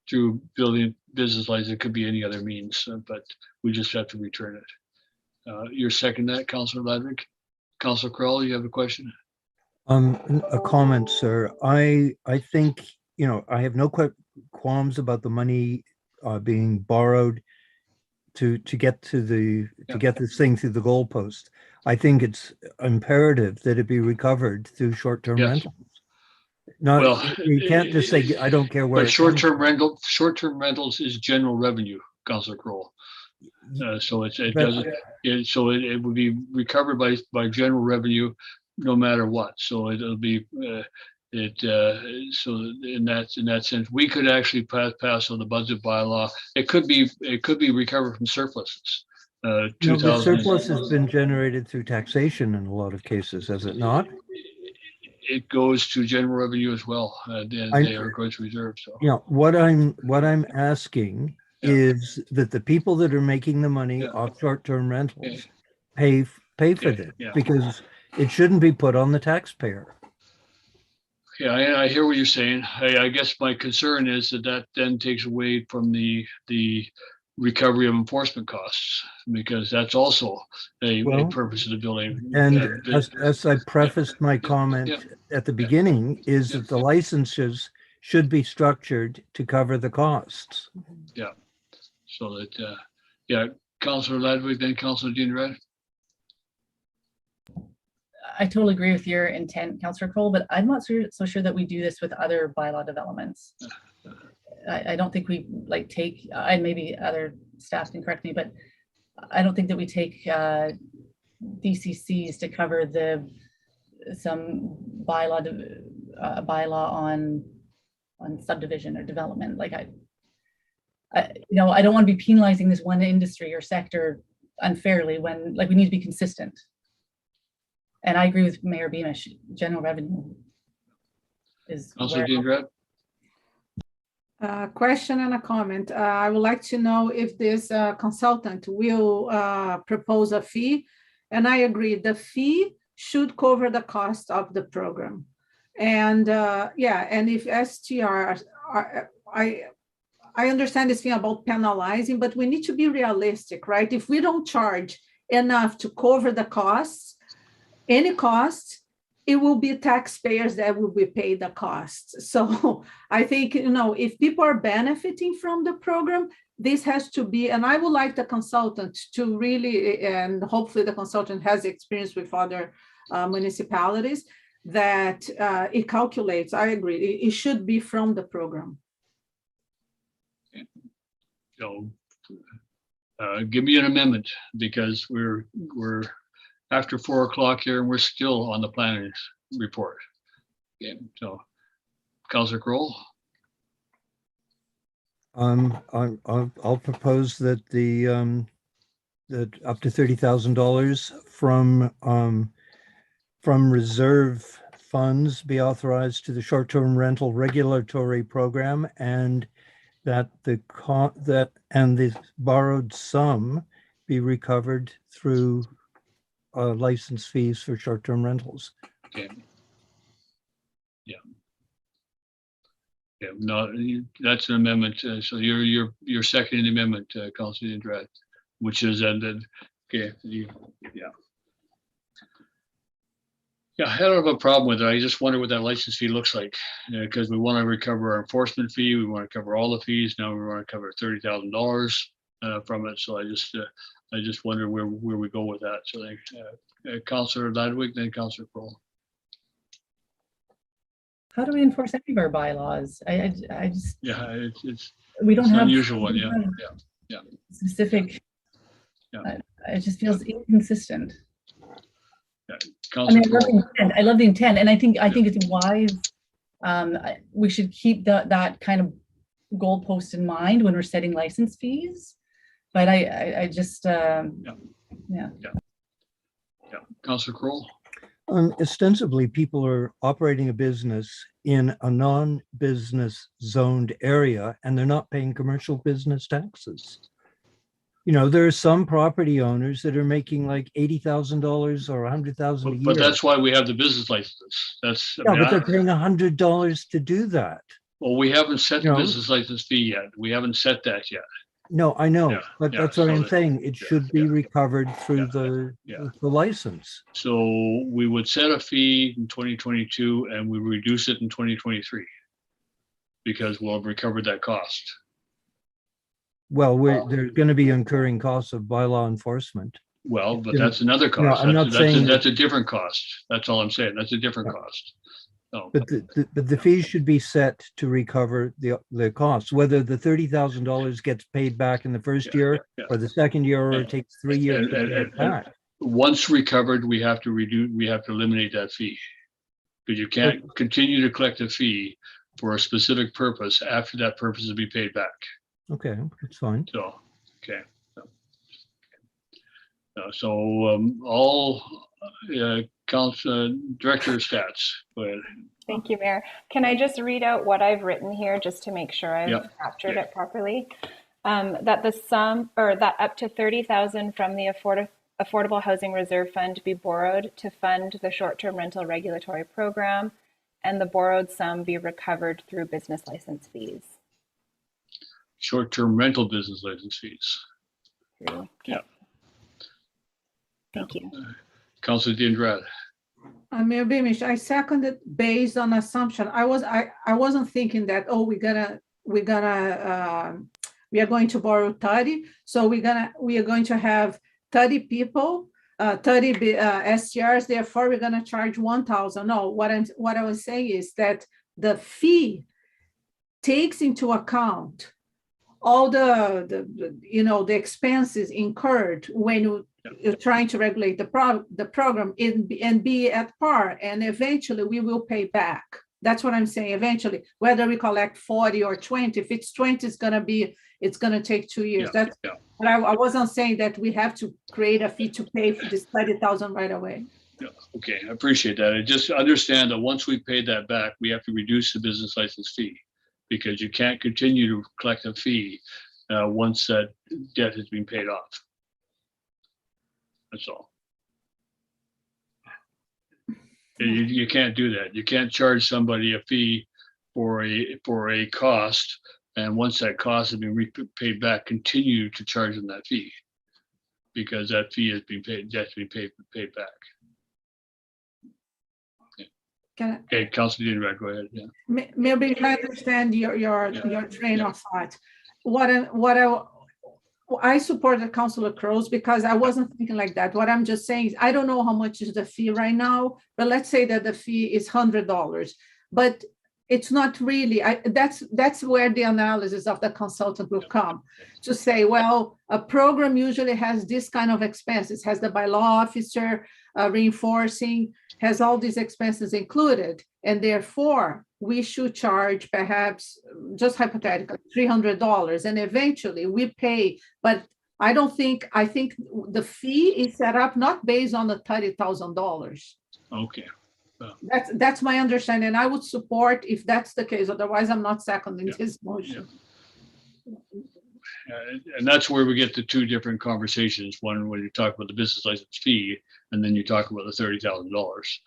through building business license, it could be any other means, but we just have to return it. You're second that, Councillor Ladwig? Councillor Kroll, you have a question? A comment, sir. I think, I have no qualms about the money being borrowed to get to get this thing through the goalpost. I think it's imperative that it be recovered through short-term rentals. You can't just say, I don't care where. But short-term rentals is general revenue, Councillor Kroll. So it would be recovered by general revenue, no matter what. So it'll be so in that sense, we could actually pass on the budget bylaw. It could be recovered from surpluses. The surplus has been generated through taxation in a lot of cases, has it not? It goes to general revenue as well. They are going to reserve. So what I'm asking Yeah. is that the people that are making the money Yeah. off short-term Okay. rentals pay for Okay, this, yeah. because it shouldn't be put on the taxpayer. Yeah, I hear what you're saying. I guess my concern is that then takes away from the recovery of enforcement costs, because that's also a Well, purpose of the building. And as I prefaced my yeah. comment at the beginning, is Yeah. that the licenses should be structured to cover the costs. So that, yeah, Councillor Ladwig, then Councillor Dean Red. I totally agree with your intent, Councillor Kroll, but I'm not so sure that we do this with other bylaw developments. I don't think we like take, and maybe other staff can correct me, but I don't think that we take DCCs to cover some bylaw on subdivision or development. Like I I don't want to be penalizing this one industry or sector unfairly when, like, we need to be consistent. And I agree with Mayor Beamish, general revenue is Councillor where, Dean Red. Question and a comment. I would like to know if this consultant will propose a fee. And I agree, the fee should cover the cost of the program. And yeah, and if STR, I understand this thing about penalizing, but we need to be realistic, right? If we don't charge enough to cover the costs, any costs, it will be taxpayers that will be paid the costs. So I think, if people are benefiting from the program, this has to be, and I would like the consultant to really, and hopefully the consultant has experience with other municipalities, that it calculates. I agree, it should be from the program. So give me an amendment, because we're after 4 o'clock here and we're still on the planning report. Okay, so Councillor Kroll. I'll propose that that up to $30,000 from reserve funds be authorized to the short-term rental regulatory program, and that the borrowed sum be recovered through license fees for short-term rentals. Okay. Yeah. Yeah, no, that's an amendment. So you're seconding the amendment, Councillor Andret, which is ended. Okay. Yeah. Yeah, I don't have a problem with it. I just wonder what that license fee looks like, because we want to recover our enforcement fee. We want to cover all the fees. Now we want to cover $30,000 from it. So I just wonder where we go with that. So Councillor Ladwig, then Councillor Kroll. how do we enforce any of our bylaws? I just, Yeah, it's we don't an have. unusual one. we Yeah, don't have yeah. Specific. Yeah. It just feels inconsistent. I Councillor mean, Kroll. I love the intent, and I think it's wise. We should keep that kind of goalpost in mind when we're setting license fees. But I just, yeah. Councillor Kroll. Ostensibly, people are operating a business in a non-business zoned area, and they're not paying commercial business taxes. There are some property owners that are making like $80,000 or $100,000 a year. But that's why we have the business licenses. That's but they're paying $100 to do that. well, we haven't set the business license fee yet. We haven't set that yet. No, I know, but that's what I'm so saying. It should be recovered through the license. So we would set a fee in 2022 and we reduce it in 2023 because we'll have recovered that cost. Well, they're going to be incurring costs of bylaw enforcement. Well, but that's another cost. No, I'm not saying that's a different cost. That's all I'm saying. That's a different cost. Oh. But the fees should be set to recover the costs, whether the $30,000 gets paid back in the first year or the second year, or it takes 3 years to pay it back. Once recovered, we have to eliminate that fee, because you can't continue to collect a fee for a specific purpose after that purpose will be paid back. Okay, that's fine. So, okay. So all director stats. Go ahead. Thank you, Mayor. Can I just read out what I've written here just to make sure I've captured it properly? That the sum, or that up to 30,000 from the Affordable Housing Reserve Fund be borrowed to fund the short-term rental regulatory program, and the borrowed sum be recovered through business license fees. Short-term rental business license fees. Through, Yeah. Thank you. Councilor Diandrade. Mayor Beamish, I seconded based on assumption. I wasn't thinking that, oh, we are going to borrow 30, so we are going to have 30 people, 30 STRs, therefore we're going to charge 1,000. No, what I was saying is that the fee takes into account all the expenses incurred when you're trying to regulate the program and be at par, and eventually we will pay back. That's what I'm saying. Eventually, whether we collect 40 or 20, if it's 20, it's going to take 2 years. But I wasn't saying that we have to create a fee to pay for this 30,000 right away. Yeah, okay, I appreciate that. I just understand that once we pay that back, we have to reduce the business license fee, because you can't continue to collect a fee once that debt has been paid off. That's all. You can't do that. You can't charge somebody a fee for a cost, and once that cost has been paid back, continue to charge them that fee, because that fee has been paid. That's been paid back. Okay, Councilor Diandrade, go ahead. Yeah. Maybe I understand your train of thought. I supported Councilor Crow's because I wasn't thinking like that. What I'm just saying is I don't know how much is the fee right now, but let's say that the fee is $100, but it's not really. That's where the analysis of the consultant will come to say, well, a program usually has this kind of expenses, has the bylaw officer reinforcing, has all these expenses included, and therefore we should charge perhaps, just hypothetically, $300, and eventually we pay. But I think the fee is set up not based on the $30,000. Okay. That's my understanding. I would support if that's the case. Otherwise, I'm not seconding this motion. And that's where we get to two different conversations. One, when you talk about the business license fee, and then you talk about the $30,000.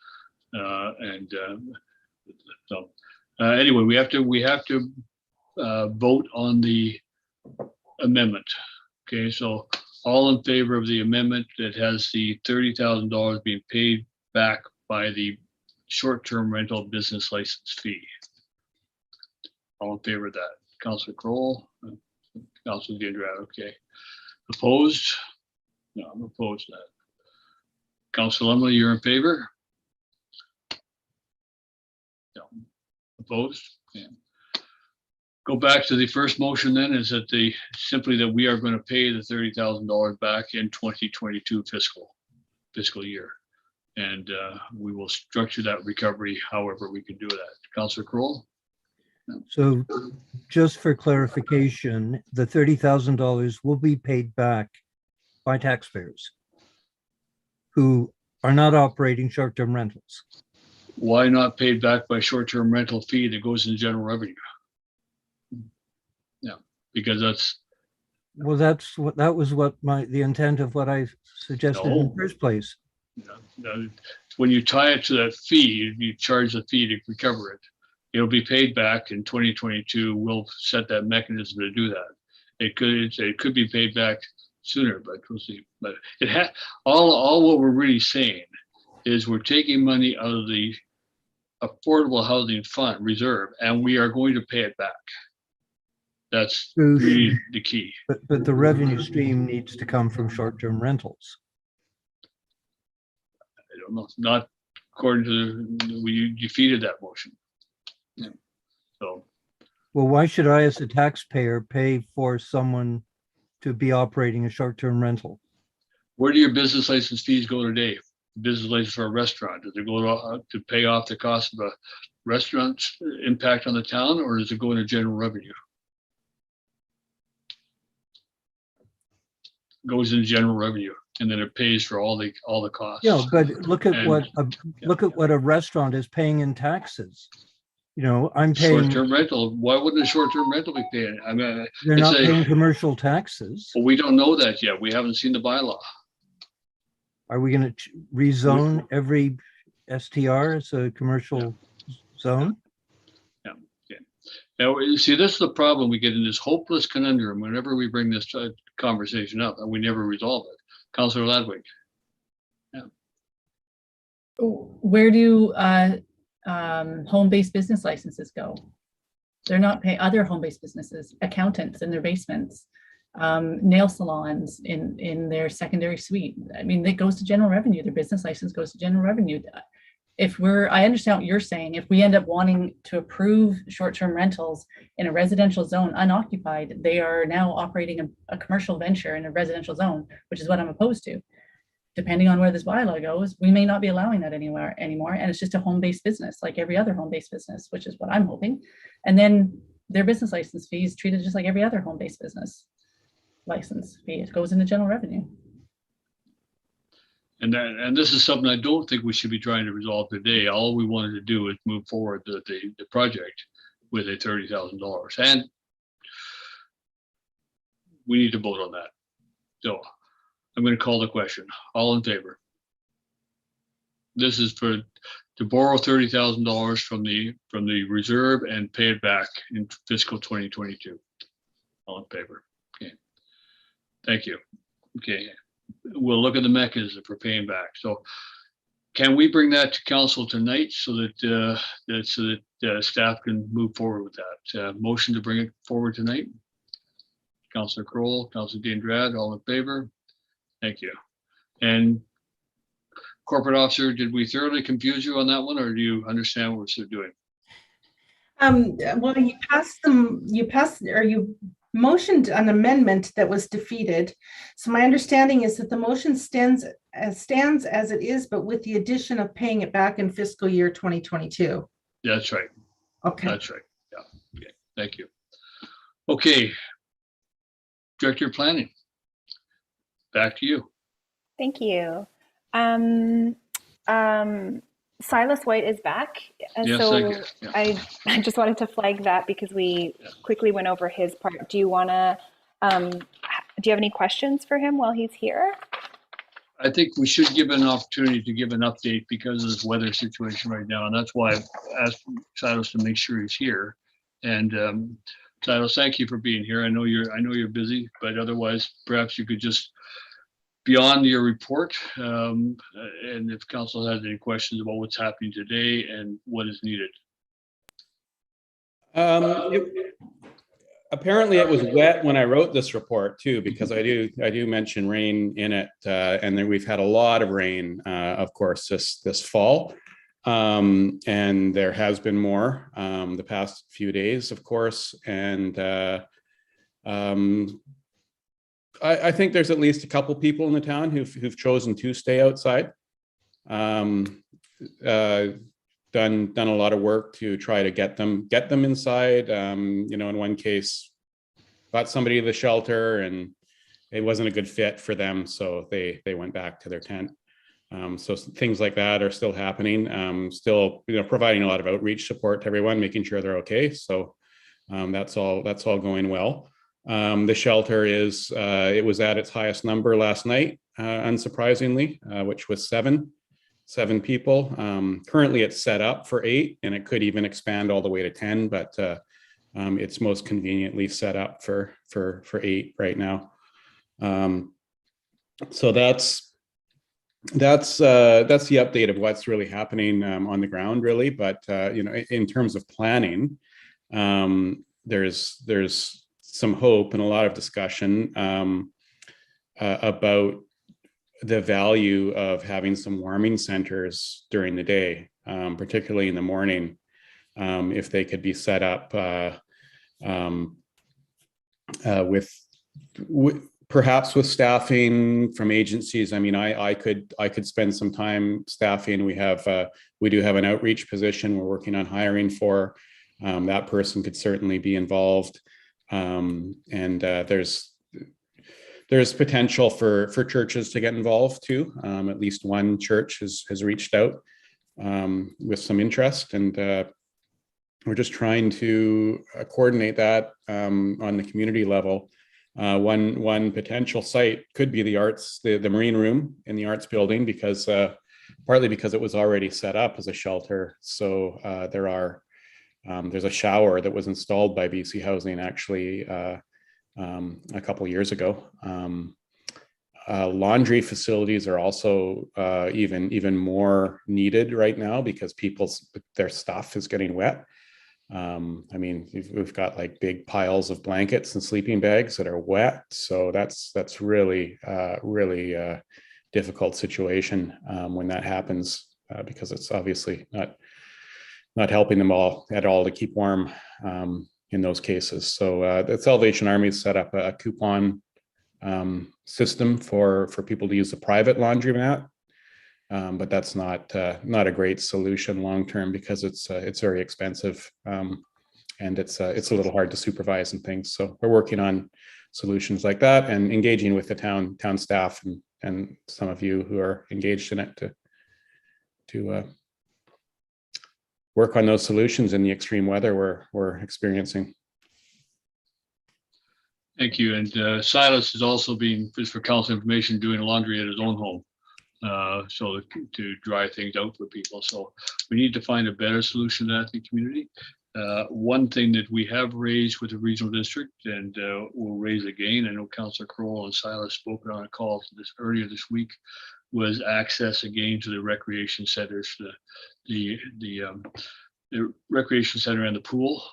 So anyway, we have to vote on the amendment. Okay, so all in favor of the amendment that has the $30,000 being paid back by the short-term rental business license fee. All in favor of that? Councilor Kroll, Councilor Diandrade, okay. Opposed? No, I'm opposed to that. Councilor Lumley, you're in favor? No. Opposed? Yeah. Go back to the first motion then, is that simply that we are going to pay the $30,000 back in 2022 fiscal year. And we will structure that recovery however we can do that. Councilor Kroll? So just for clarification, the $30,000 will be paid back by taxpayers who are not operating short-term rentals. Why not paid back by short-term rental fee that goes in general revenue? Yeah, because that's. Well, that was what the intent of what I suggested in the first place. No, when you tie it to that fee, you charge the fee to recover it. It'll be paid back in 2022. We'll set that mechanism to do that. It could be paid back sooner, but we'll see. But all what we're really saying is we're taking money out of the Affordable Housing Fund Reserve, and we are going to pay it back. That's really the key. But the revenue stream needs to come from short-term rentals. I don't know. Not according to we defeated that motion. Yeah. So. Well, why should I, as a taxpayer, pay for someone to be operating a short-term rental? Where do your business license fees go today? Business license for a restaurant, does it go to pay off the cost of a restaurant's impact on the town, or does it go into general revenue? It goes into general revenue, and then it pays for all the costs. Yeah, but look at what a restaurant is paying in taxes. I'm paying, Short-term rental, why wouldn't a short-term rental be paying? I mean, they're it's not paying commercial taxes. well, we don't know that yet. We haven't seen the bylaw. Are we going to rezone every STR as a commercial zone? Now, you see, this is the problem. We get in this hopeless conundrum whenever we bring this conversation up, and we never resolve it. Councillor Ladwig. Where do home-based business licenses go? They're not paying other home-based businesses, accountants in their basements, nail salons in their secondary suite. I mean, it goes to general revenue. Their business license goes to general revenue. I understand what you're saying. If we end up wanting to approve short-term rentals in a residential zone unoccupied, they are now operating a commercial venture in a residential zone, which is what I'm opposed to. Depending on where this bylaw goes, we may not be allowing that anymore. And it's just a home-based business, like every other home-based business, which is what I'm hoping. And then their business license fee is treated just like every other home-based business license fee. It goes into general revenue. And this is something I don't think we should be trying to resolve today. All we wanted to do is move forward the project with a $30,000. And we need to vote on that. So I'm going to call the question. All in favor? This is to borrow $30,000 from the reserve and pay it back in fiscal 2022. All in favor? Okay. Thank you. Okay. We'll look at the mechanism for paying back. So can we bring that to council tonight so that staff can move forward with that? Motion to bring it forward tonight? Councillor Kroll, Councillor Diendrad, all in favor? Thank you. And corporate officer, did we thoroughly confuse you on that one, or do you understand what we're doing? Well, you motioned an amendment that was defeated. So my understanding is that the motion stands as it is, but with the addition of paying it back in fiscal year 2022. That's right. Okay. That's right. Yeah. Okay. Thank you. Okay. Director of Planning. Back to you. Thank you. Silas White is back. Yes, So yeah. I just wanted to flag that because we quickly went over his part. Do you want to, do you have any questions for him while he's here? I think we should give an opportunity to give an update because of this weather situation right now. And that's why I've asked Silas to make sure he's here. And Silas, thank you for being here. I know you're busy, but otherwise perhaps you could just beyond your report, and if council has any questions about what's happening today and what is needed. Apparently it was wet when I wrote this report too, because I do mention rain in it, and then we've had a lot of rain, of course, this fall, and there has been more the past few days, of course, and I think there's at least a couple people in the town who've chosen to stay outside. Done a lot of work to try to get them inside. In one case, got somebody to the shelter and it wasn't a good fit for them, so they went back to their tent. So things like that are still happening. Still, providing a lot of outreach support to everyone, making sure they're okay. So that's all going well. The shelter it was at its highest number last night, unsurprisingly, which was seven people. Currently it's set up for 8, and it could even expand all the way to 10, but it's most conveniently set up for 8 right now. So that's the update of what's really happening on the ground, really. But in terms of planning, there's some hope and a lot of discussion about the value of having some warming centers during the day, particularly in the morning, if they could be set up perhaps with staffing from agencies. I mean, I could spend some time staffing. We do have an outreach position we're working on hiring for. That person could certainly be involved. And there's potential for churches to get involved too. At least one church has reached out with some interest, and we're just trying to coordinate that on the community level. One potential site could be the arts, the marine room in the arts building, because partly because it was already set up as a shelter. So there's a shower that was installed by BC Housing actually a couple years ago. Laundry facilities are also even more needed right now because their stuff is getting wet. I mean, we've got like big piles of blankets and sleeping bags that are wet. So that's really difficult situation when that happens because it's obviously not helping them all at all to keep warm in those cases. So the Salvation Army set up a coupon system for people to use the private laundromat, but that's not a great solution long term because it's very expensive and it's a little hard to supervise and things. So we're working on solutions like that and engaging with the town staff and some of you who are engaged in it to work on those solutions in the extreme weather we're experiencing. Thank you. And Silas is also being, just for council information, doing laundry at his own home. So to dry things out for people. So we need to find a better solution to that in the community. One thing that we have raised with the regional district and we'll raise again, I know Councillor Kroll and Silas spoke on a call earlier this week, was access again to the recreation centers, the recreation center and the pool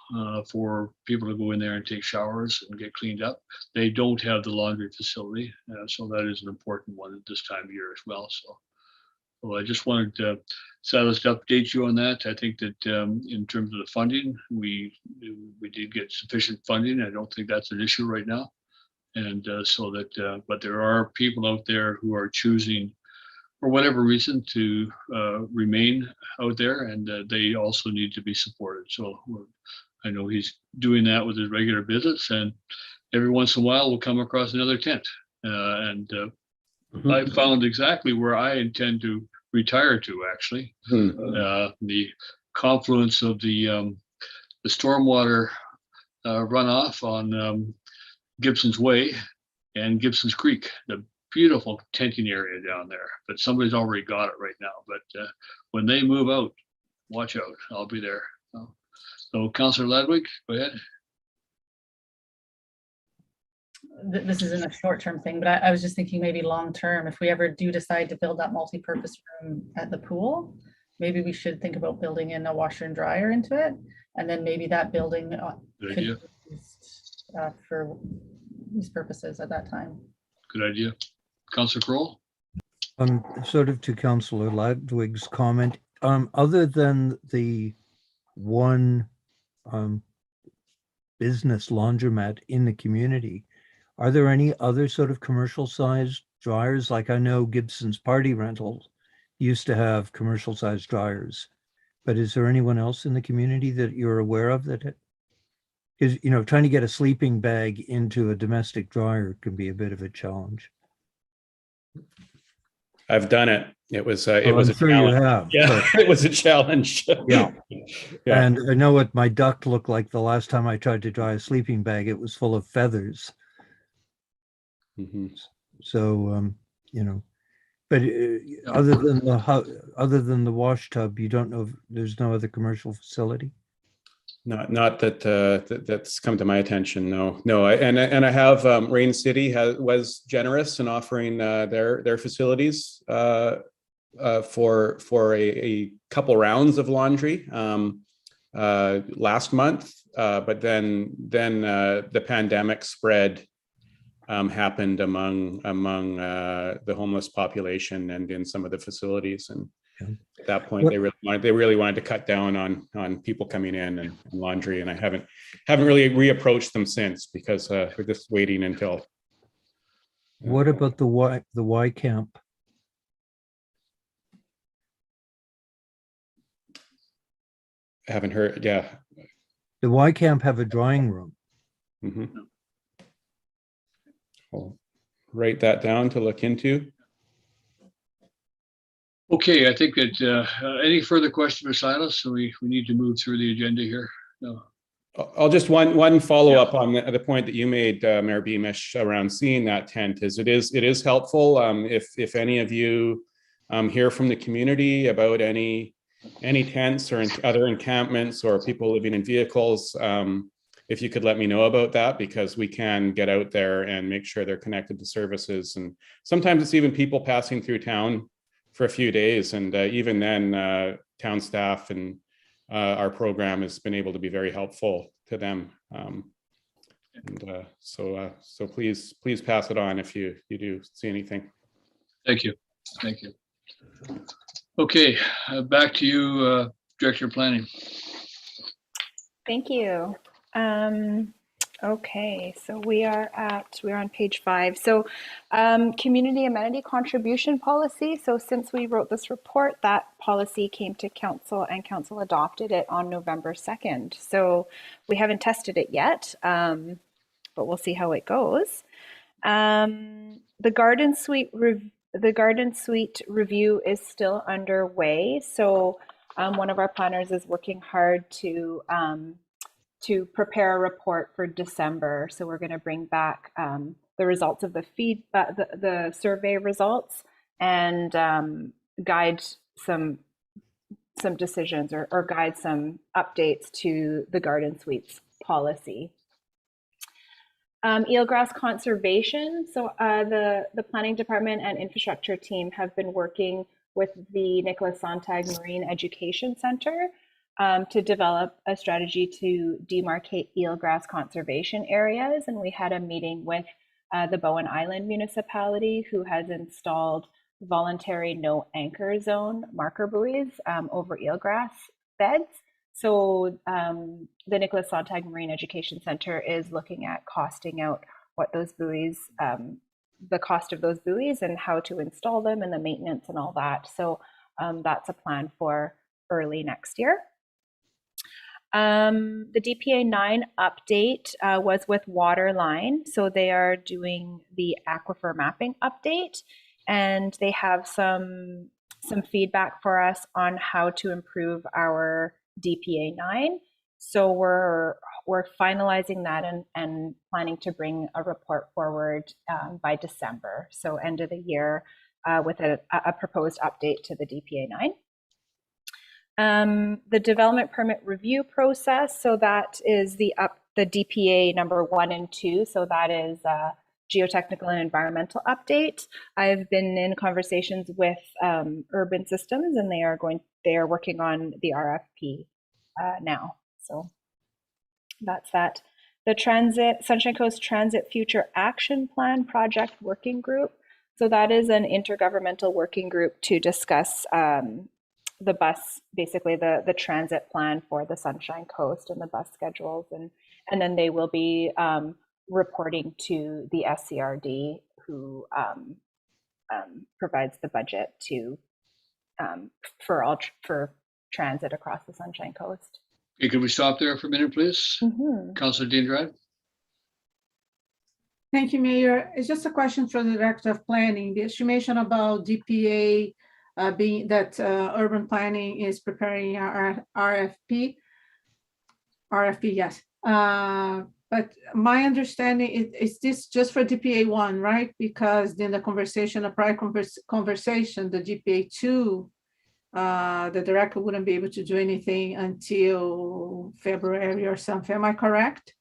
for people to go in there and take showers and get cleaned up. They don't have the laundry facility, so that is an important one at this time of year as well. So I just wanted Silas to update you on that. I think that in terms of the funding, we did get sufficient funding. I don't think that's an issue right now, and but there are people out there who are choosing, for whatever reason, to remain out there, and they also need to be supported. So I know he's doing that with his regular visits, and every once in a while we'll come across another tent. I found exactly where I intend to retire to, actually. The confluence of the stormwater runoff on Gibsons Way and Gibsons Creek, the beautiful tenting area down there, but somebody's already got it right now. But when they move out, watch out, I'll be there. So Councillor Ladwig, go ahead. This isn't a short-term thing, but I was just thinking maybe long-term, if we ever do decide to build that multi-purpose room at the pool, maybe we should think about building in a washer and dryer into it. And then maybe that building could be used for these purposes at that time. Good idea. Councillor Kroll? Sort of to Councillor Ladwig's comment, other than the one business laundromat in the community, are there any other sort of commercial sized dryers? Like I know Gibson's Party Rentals used to have commercial sized dryers, but is there anyone else in the community that you're aware of that? Because, you know, trying to get a sleeping bag into a domestic dryer can be a bit of a challenge. I've done it. It was a sure challenge. you have. Yeah, it was a challenge. Yeah. Yeah. And I know what my duck looked like the last time I tried to dry a sleeping bag. It was full of feathers. So, you know, but other than the wash tub, you don't know, there's no other commercial facility? Not that that's come to my attention. No. And I have Rain City was generous in offering their facilities for a couple rounds of laundry last month, but then the pandemic spread happened among the homeless population and in some of the facilities, and at that point they really wanted to cut down on people coming in and laundry, and I haven't really reapproached them since because we're just waiting until. What about the Y camp? I haven't heard. Yeah, The Y camp have a drying room. I'll write that down to look into. Okay, I think that any further questions for Silas? So we need to move through the agenda here. No. I'll just one follow-up on the point that you made, Mayor Beamish, around seeing that tent is it is helpful. If any of you hear from the community about any tents or other encampments or people living in vehicles, if you could let me know about that, because we can get out there and make sure they're connected to services. And sometimes it's even people passing through town for a few days. And even then, town staff and our program has been able to be very helpful to them. So please pass it on if you do see anything. Thank you. Thank you. Okay, back to you, Director of Planning. Thank you. Okay, so we're on page 5. So community amenity contribution policy. So since we wrote this report, that policy came to council and council adopted it on November 2nd. So we haven't tested it yet, but we'll see how it goes. The garden suite review is still underway. So one of our planners is working hard to prepare a report for December. So we're going to bring back the results of the survey results and guide some decisions or guide some updates to the garden suites policy. Eelgrass conservation. So the planning department and infrastructure team have been working with the Nicholas Sonntag Marine Education Center to develop a strategy to demarcate eelgrass conservation areas. And we had a meeting with the Bowen Island municipality, who has installed voluntary no anchor zone marker buoys over eelgrass beds. So the Nicholas Sonntag Marine Education Center is looking at costing out what those buoys, the cost of those buoys and how to install them and the maintenance and all that. So that's a plan for early next year. The DPA 9 update was with Waterline. So they are doing the aquifer mapping update, and they have some feedback for us on how to improve our DPA 9. So we're finalizing that and planning to bring a report forward by December. So end of the year with a proposed update to the DPA 9. The development permit review process. So that is the DPA number 1 and 2. So that is geotechnical and environmental update. I've been in conversations with Urban Systems, and they are working on the RFP now. So that's that. The Sunshine Coast Transit Future Action Plan Project Working Group. So that is an intergovernmental working group to discuss the bus, basically the transit plan for the Sunshine Coast and the bus schedules, and then they will be reporting to the SCRD, who provides the budget for transit across the Sunshine Coast. Okay, can we stop there for a minute, please? Mm-hmm. Councilor Dean Dryden. Thank you, Mayor. It's just a question for the Director of Planning. The estimation about DPA being that urban planning is preparing our RFP, yes. But my understanding is this just for DPA 1, right? Because in the conversation, a prior conversation, the DPA 2, the director wouldn't be able to do anything until February or something. Am I correct?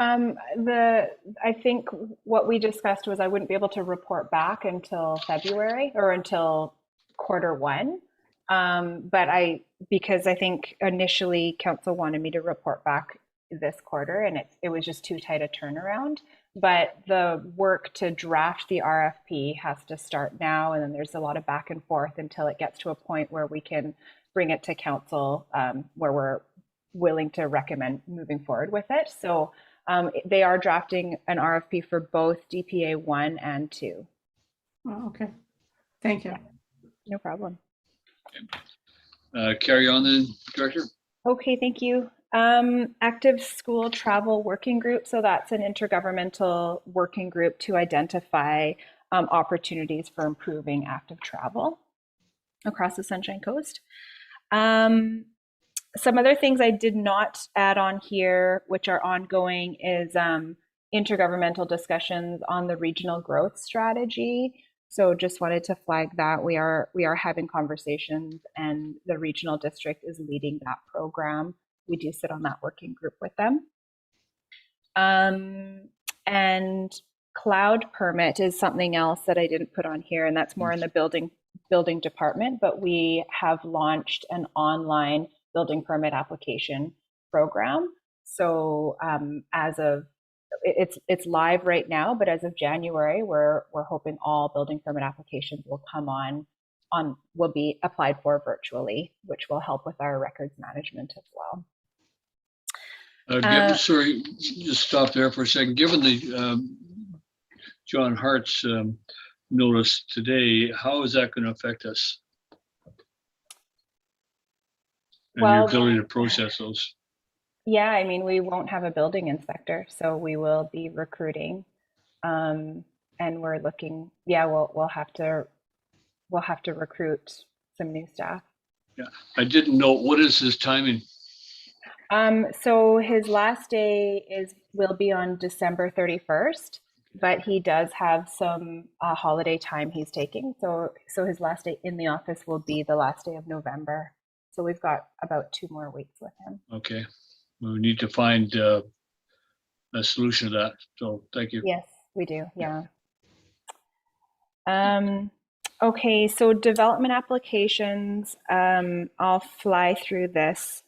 I think what we discussed was I wouldn't be able to report back until February or until Q1. Because I think initially council wanted me to report back this quarter, and it was just too tight a turnaround. But the work to draft the RFP has to start now, and then there's a lot of back and forth until it gets to a point where we can bring it to council, where we're willing to recommend moving forward with it. So they are drafting an RFP for both DPA 1 and 2. Oh, okay. Thank you. Yeah, no problem. Carry on then, Director. Okay, thank you. Active School Travel Working Group. So that's an intergovernmental working group to identify opportunities for improving active travel across the Sunshine Coast. Some other things I did not add on here, which are ongoing, is intergovernmental discussions on the regional growth strategy. So just wanted to flag that we are having conversations, and the regional district is leading that program. We do sit on that working group with them. And cloud permit is something else that I didn't put on here, and that's more in the building department, but we have launched an online building permit application program. So as of it's live right now, but as of January, we're hoping all building permit applications will come will be applied for virtually, which will help with our records management as well. Sorry, just stop there for a second. Given the John Hart's notice today, how is that going to affect us? And your ability to process those? Yeah, I mean, we won't have a building inspector, so we will be recruiting, and we're looking. Yeah, we'll have to recruit some new staff. Yeah, I didn't know, what is his timing? So his last day will be on December 31st, but he does have some holiday time he's taking. So his last day in the office will be the last day of November. So we've got about 2 more weeks with him. Okay, we need to find a solution to that. So thank you. Yes, we do. Yeah. Okay, so development applications. I'll fly through this.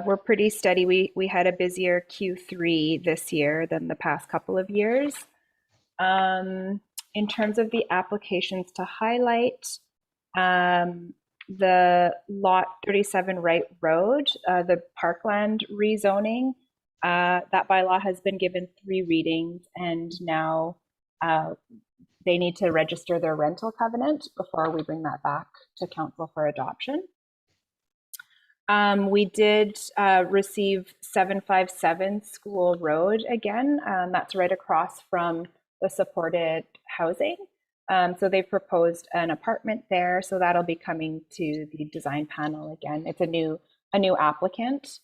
We're pretty steady. We had a busier Q3 this year than the past couple of years. In terms of the applications to highlight, the lot 37 Wright Road, the parkland rezoning, that bylaw has been given 3 readings, and now they need to register their rental covenant before we bring that back to council for adoption. We did receive 757 School Road again. That's right across from the supported housing. So they proposed an apartment there. So that'll be coming to the design panel again. It's a new applicant.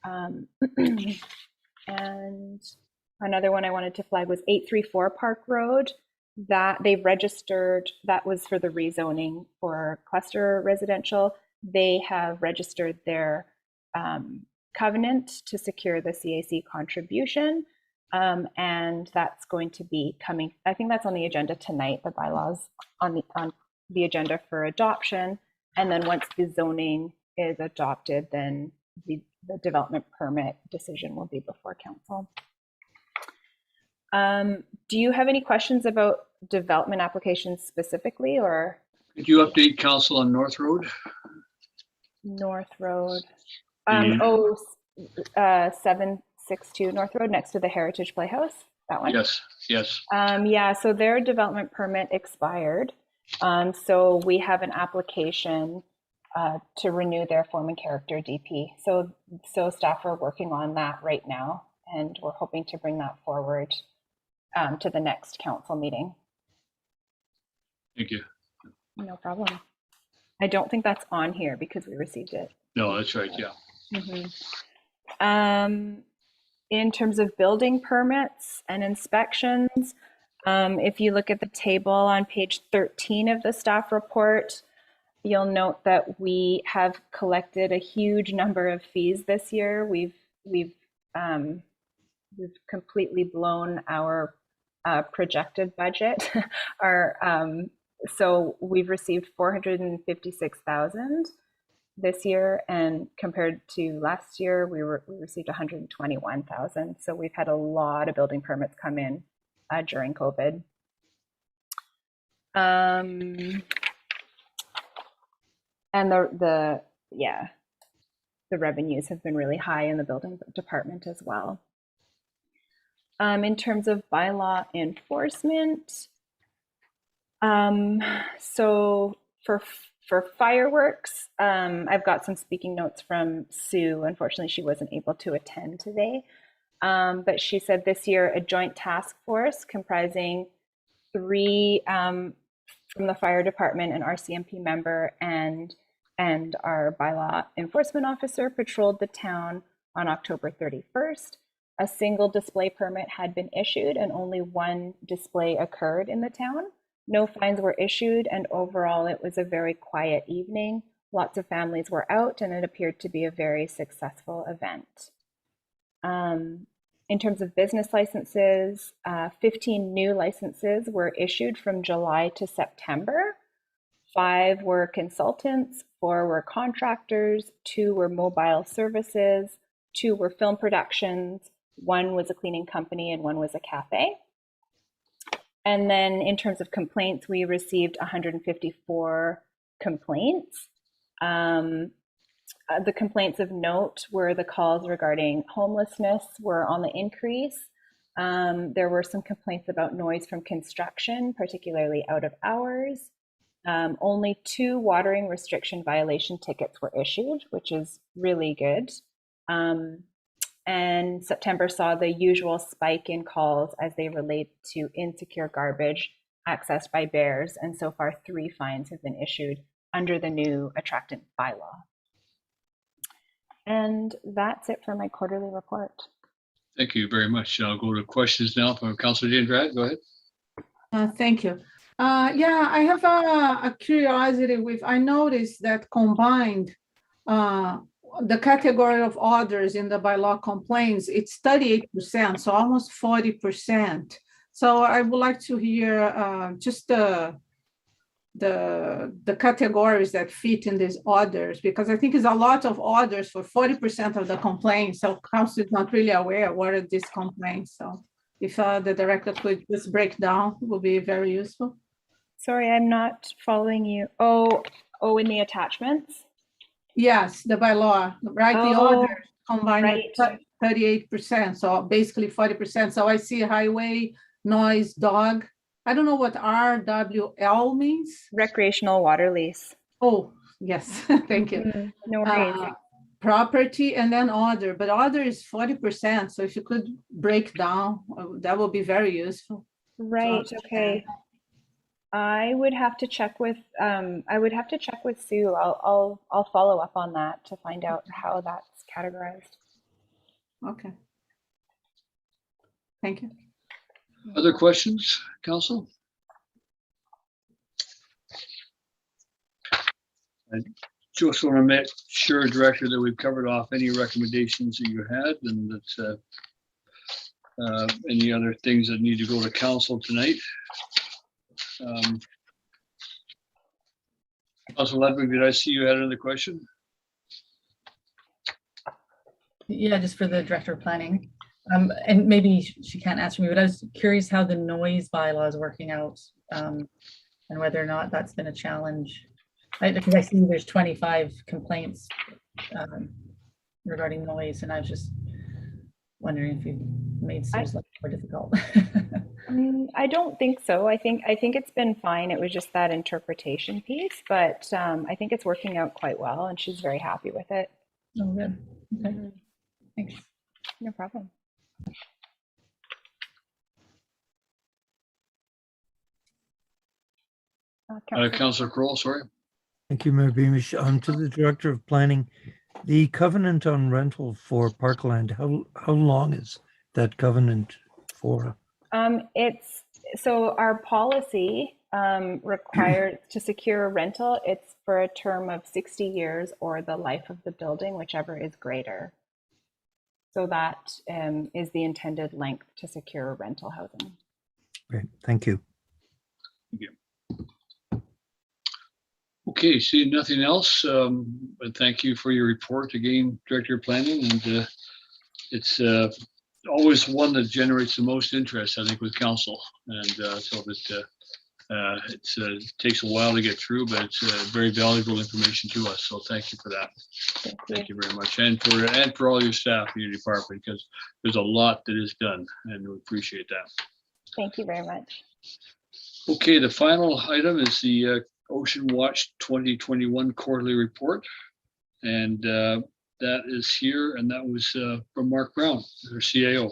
And another one I wanted to flag was 834 Park Road. That they've registered, that was for the rezoning for cluster residential. They have registered their covenant to secure the CAC contribution, and that's going to be coming. I think that's on the agenda tonight. The bylaws on the agenda for adoption, and then once the zoning is adopted, then the development permit decision will be before council. Do you have any questions about development applications specifically, or? Could you update council on North Road? North Road. 762 North Road next to the Heritage Playhouse, that one? Yes, yes. Yeah, so their development permit expired. So we have an application to renew their form and character DP. So staff are working on that right now, and we're hoping to bring that forward to the next council meeting. Thank you. No problem. I don't think that's on here because we received it. No, that's right, yeah. In terms of building permits and inspections, if you look at the table on page 13 of the staff report, you'll note that we have collected a huge number of fees this year. We've completely blown our projected budget. So we've received 456,000 this year, and compared to last year, we received 121,000. So we've had a lot of building permits come in during COVID. And the revenues have been really high in the building department as well. In terms of bylaw enforcement, so for fireworks, I've got some speaking notes from Sue. Unfortunately, she wasn't able to attend today, but she said this year a joint task force comprising 3 from the fire department, an RCMP member, and and our bylaw enforcement officer patrolled the town on October 31st. A single display permit had been issued and only one display occurred in the town. No fines were issued, and overall it was a very quiet evening. Lots of families were out, and it appeared to be a very successful event. In terms of business licenses, 15 new licenses were issued from July to September. 5 were consultants, 4 were contractors, 2 were mobile services, 2 were film productions, 1 was a cleaning company, and 1 was a cafe. And then in terms of complaints, we received 154 complaints. The complaints of note were the calls regarding homelessness were on the increase. There were some complaints about noise from construction, particularly out of hours. Only 2 watering restriction violation tickets were issued, which is really good. And September saw the usual spike in calls as they relate to insecure garbage accessed by bears. And so far, 3 fines have been issued under the new attractant bylaw. And that's it for my quarterly report. Thank you very much. I'll go to questions now from Councilor Dian-Drag. Go ahead. Thank you. Yeah, I have a curiosity I noticed that combined the category of orders in the bylaw complaints, it's 38%, so almost 40%. So I would like to hear just the categories that fit in these orders, because I think it's a lot of orders for 40% of the complaints. So council is not really aware what are these complaints. So if the director could just break down, it would be very useful. Sorry, I'm not following you. Oh, in the attachments? Yes, the bylaw, right? The Oh, orders combined right. 38%, so basically 40%. So I see highway, noise, dog. I don't know what RWL means. Recreational water lease. Oh, yes, thank you. No worries. Property and then other, but other is 40%. So if you could break down, that would be very useful. Right, okay. I would have to check with Sue. I'll follow up on that to find out how that's categorized. Okay. Thank you. Other questions, Council? I just want to make sure, Director, that we've covered off any recommendations that you had, and that any other things that need to go to Council tonight. Councilor Ludwig, did I see you had another question? Yeah, just for the director of planning. And maybe she can't answer me, but I was curious how the noise bylaw is working out, and whether or not that's been a challenge. Because I see there's 25 complaints regarding noise, and I was just wondering if you made things more difficult. I don't think so. I think it's been fine. It was just that interpretation piece, but I think it's working out quite well, and she's very happy with it. Oh, good. Okay. Thanks. No problem. Councilor Kroll, sorry. Thank you, Mayor Beamish. To the Director of Planning, the covenant on rental for Parkland, how long is that covenant for? It's so our policy requires to secure a rental, it's for a term of 60 years or the life of the building, whichever is greater. So that is the intended length to secure rental housing. Great, thank you. Thank you. Okay, seeing nothing else, but thank you for your report again, Director of Planning, and it's always one that generates the most interest, I think, with council, and so that it takes a while to get through, but it's very valuable information to us. So thank you for that. Thank you very much, and for all your staff in your department, because there's a lot that is done, and we appreciate that. Thank you very much. Okay, the final item is the Ocean Watch 2021 quarterly report, and that is here, and that was from Mark Brown, our CAO,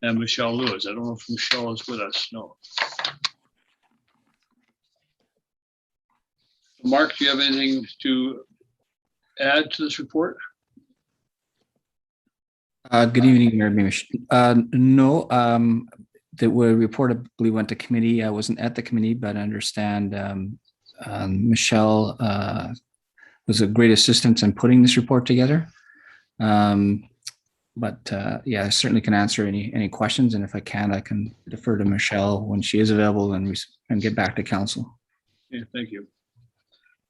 and Michelle Lewis. I don't know if Michelle is with us. No. Mark, do you have anything to add to this report? Good evening, Mayor Beamish. No, the report, I believe, went to committee. I wasn't at the committee, but I understand Michelle was a great assistance in putting this report together. But yeah, I certainly can answer any questions, and if I can defer to Michelle when she is available and get back to council. Yeah, thank you.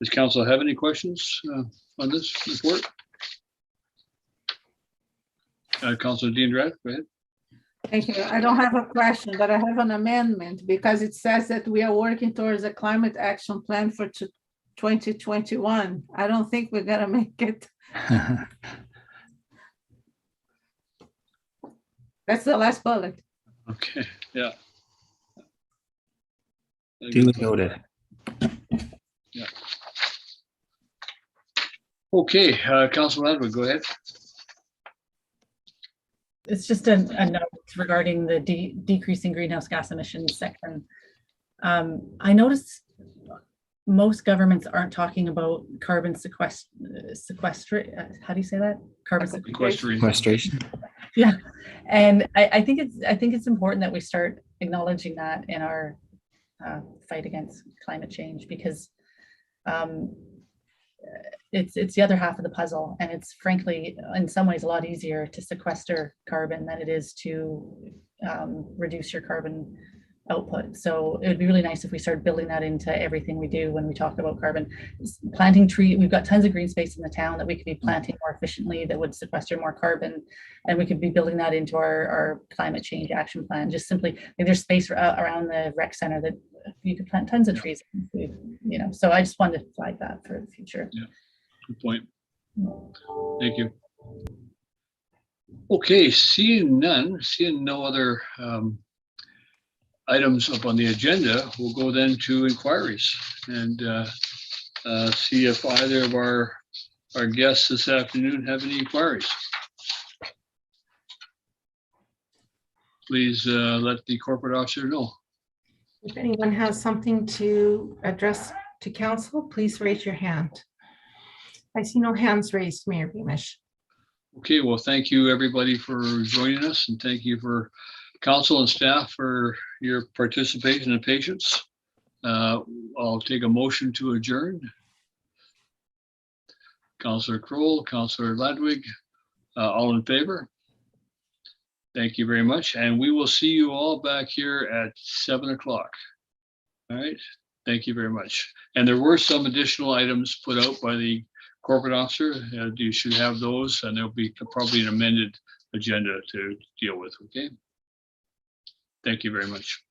Does council have any questions on this report? Councilor Dean Dredd, go ahead. Thank you. I don't have a question, but I have an amendment because it says that we are working towards a climate action plan for 2021. I don't think we're gonna make it. That's the last bullet. Okay, yeah. Duly noted. Yeah. Okay, Councilor Ladwood, go ahead. It's just a note regarding the decreasing greenhouse gas emissions section. I noticed most governments aren't talking about carbon sequestration. How do you say that? Carbon Sequestration. Yeah, and I think it's important that we start acknowledging that in our fight against climate change, because it's the other half of the puzzle, and it's frankly in some ways a lot easier to sequester carbon than it is to reduce your carbon output. So it would be really nice if we started building that into everything we do when we talk about carbon. Planting tree, we've got tons of green space in the town that we could be planting more efficiently that would sequester more carbon, and we could be building that into our climate change action plan. Just simply, there's space around the rec center that you could plant tons of trees, you know. So I just wanted to flag that for the future. Yeah, good point. Thank you. Okay, seeing no other items up on the agenda, we'll go then to inquiries and see if either of our guests this afternoon have any inquiries. Please let the corporate officer know. If anyone has something to address to council, please raise your hand. I see no hands raised, Mayor Beamish. Okay, well, thank you everybody for joining us, and thank you for council and staff for your participation and patience. I'll take a motion to adjourn. Councillor Kroll, Councillor Ladwig, all in favor? Thank you very much. And we will see you all back here at 7 o'clock. All right. Thank you very much. And there were some additional items put out by the corporate officer. You should have those, and there'll be probably an amended agenda to deal with. Okay. Thank you very much.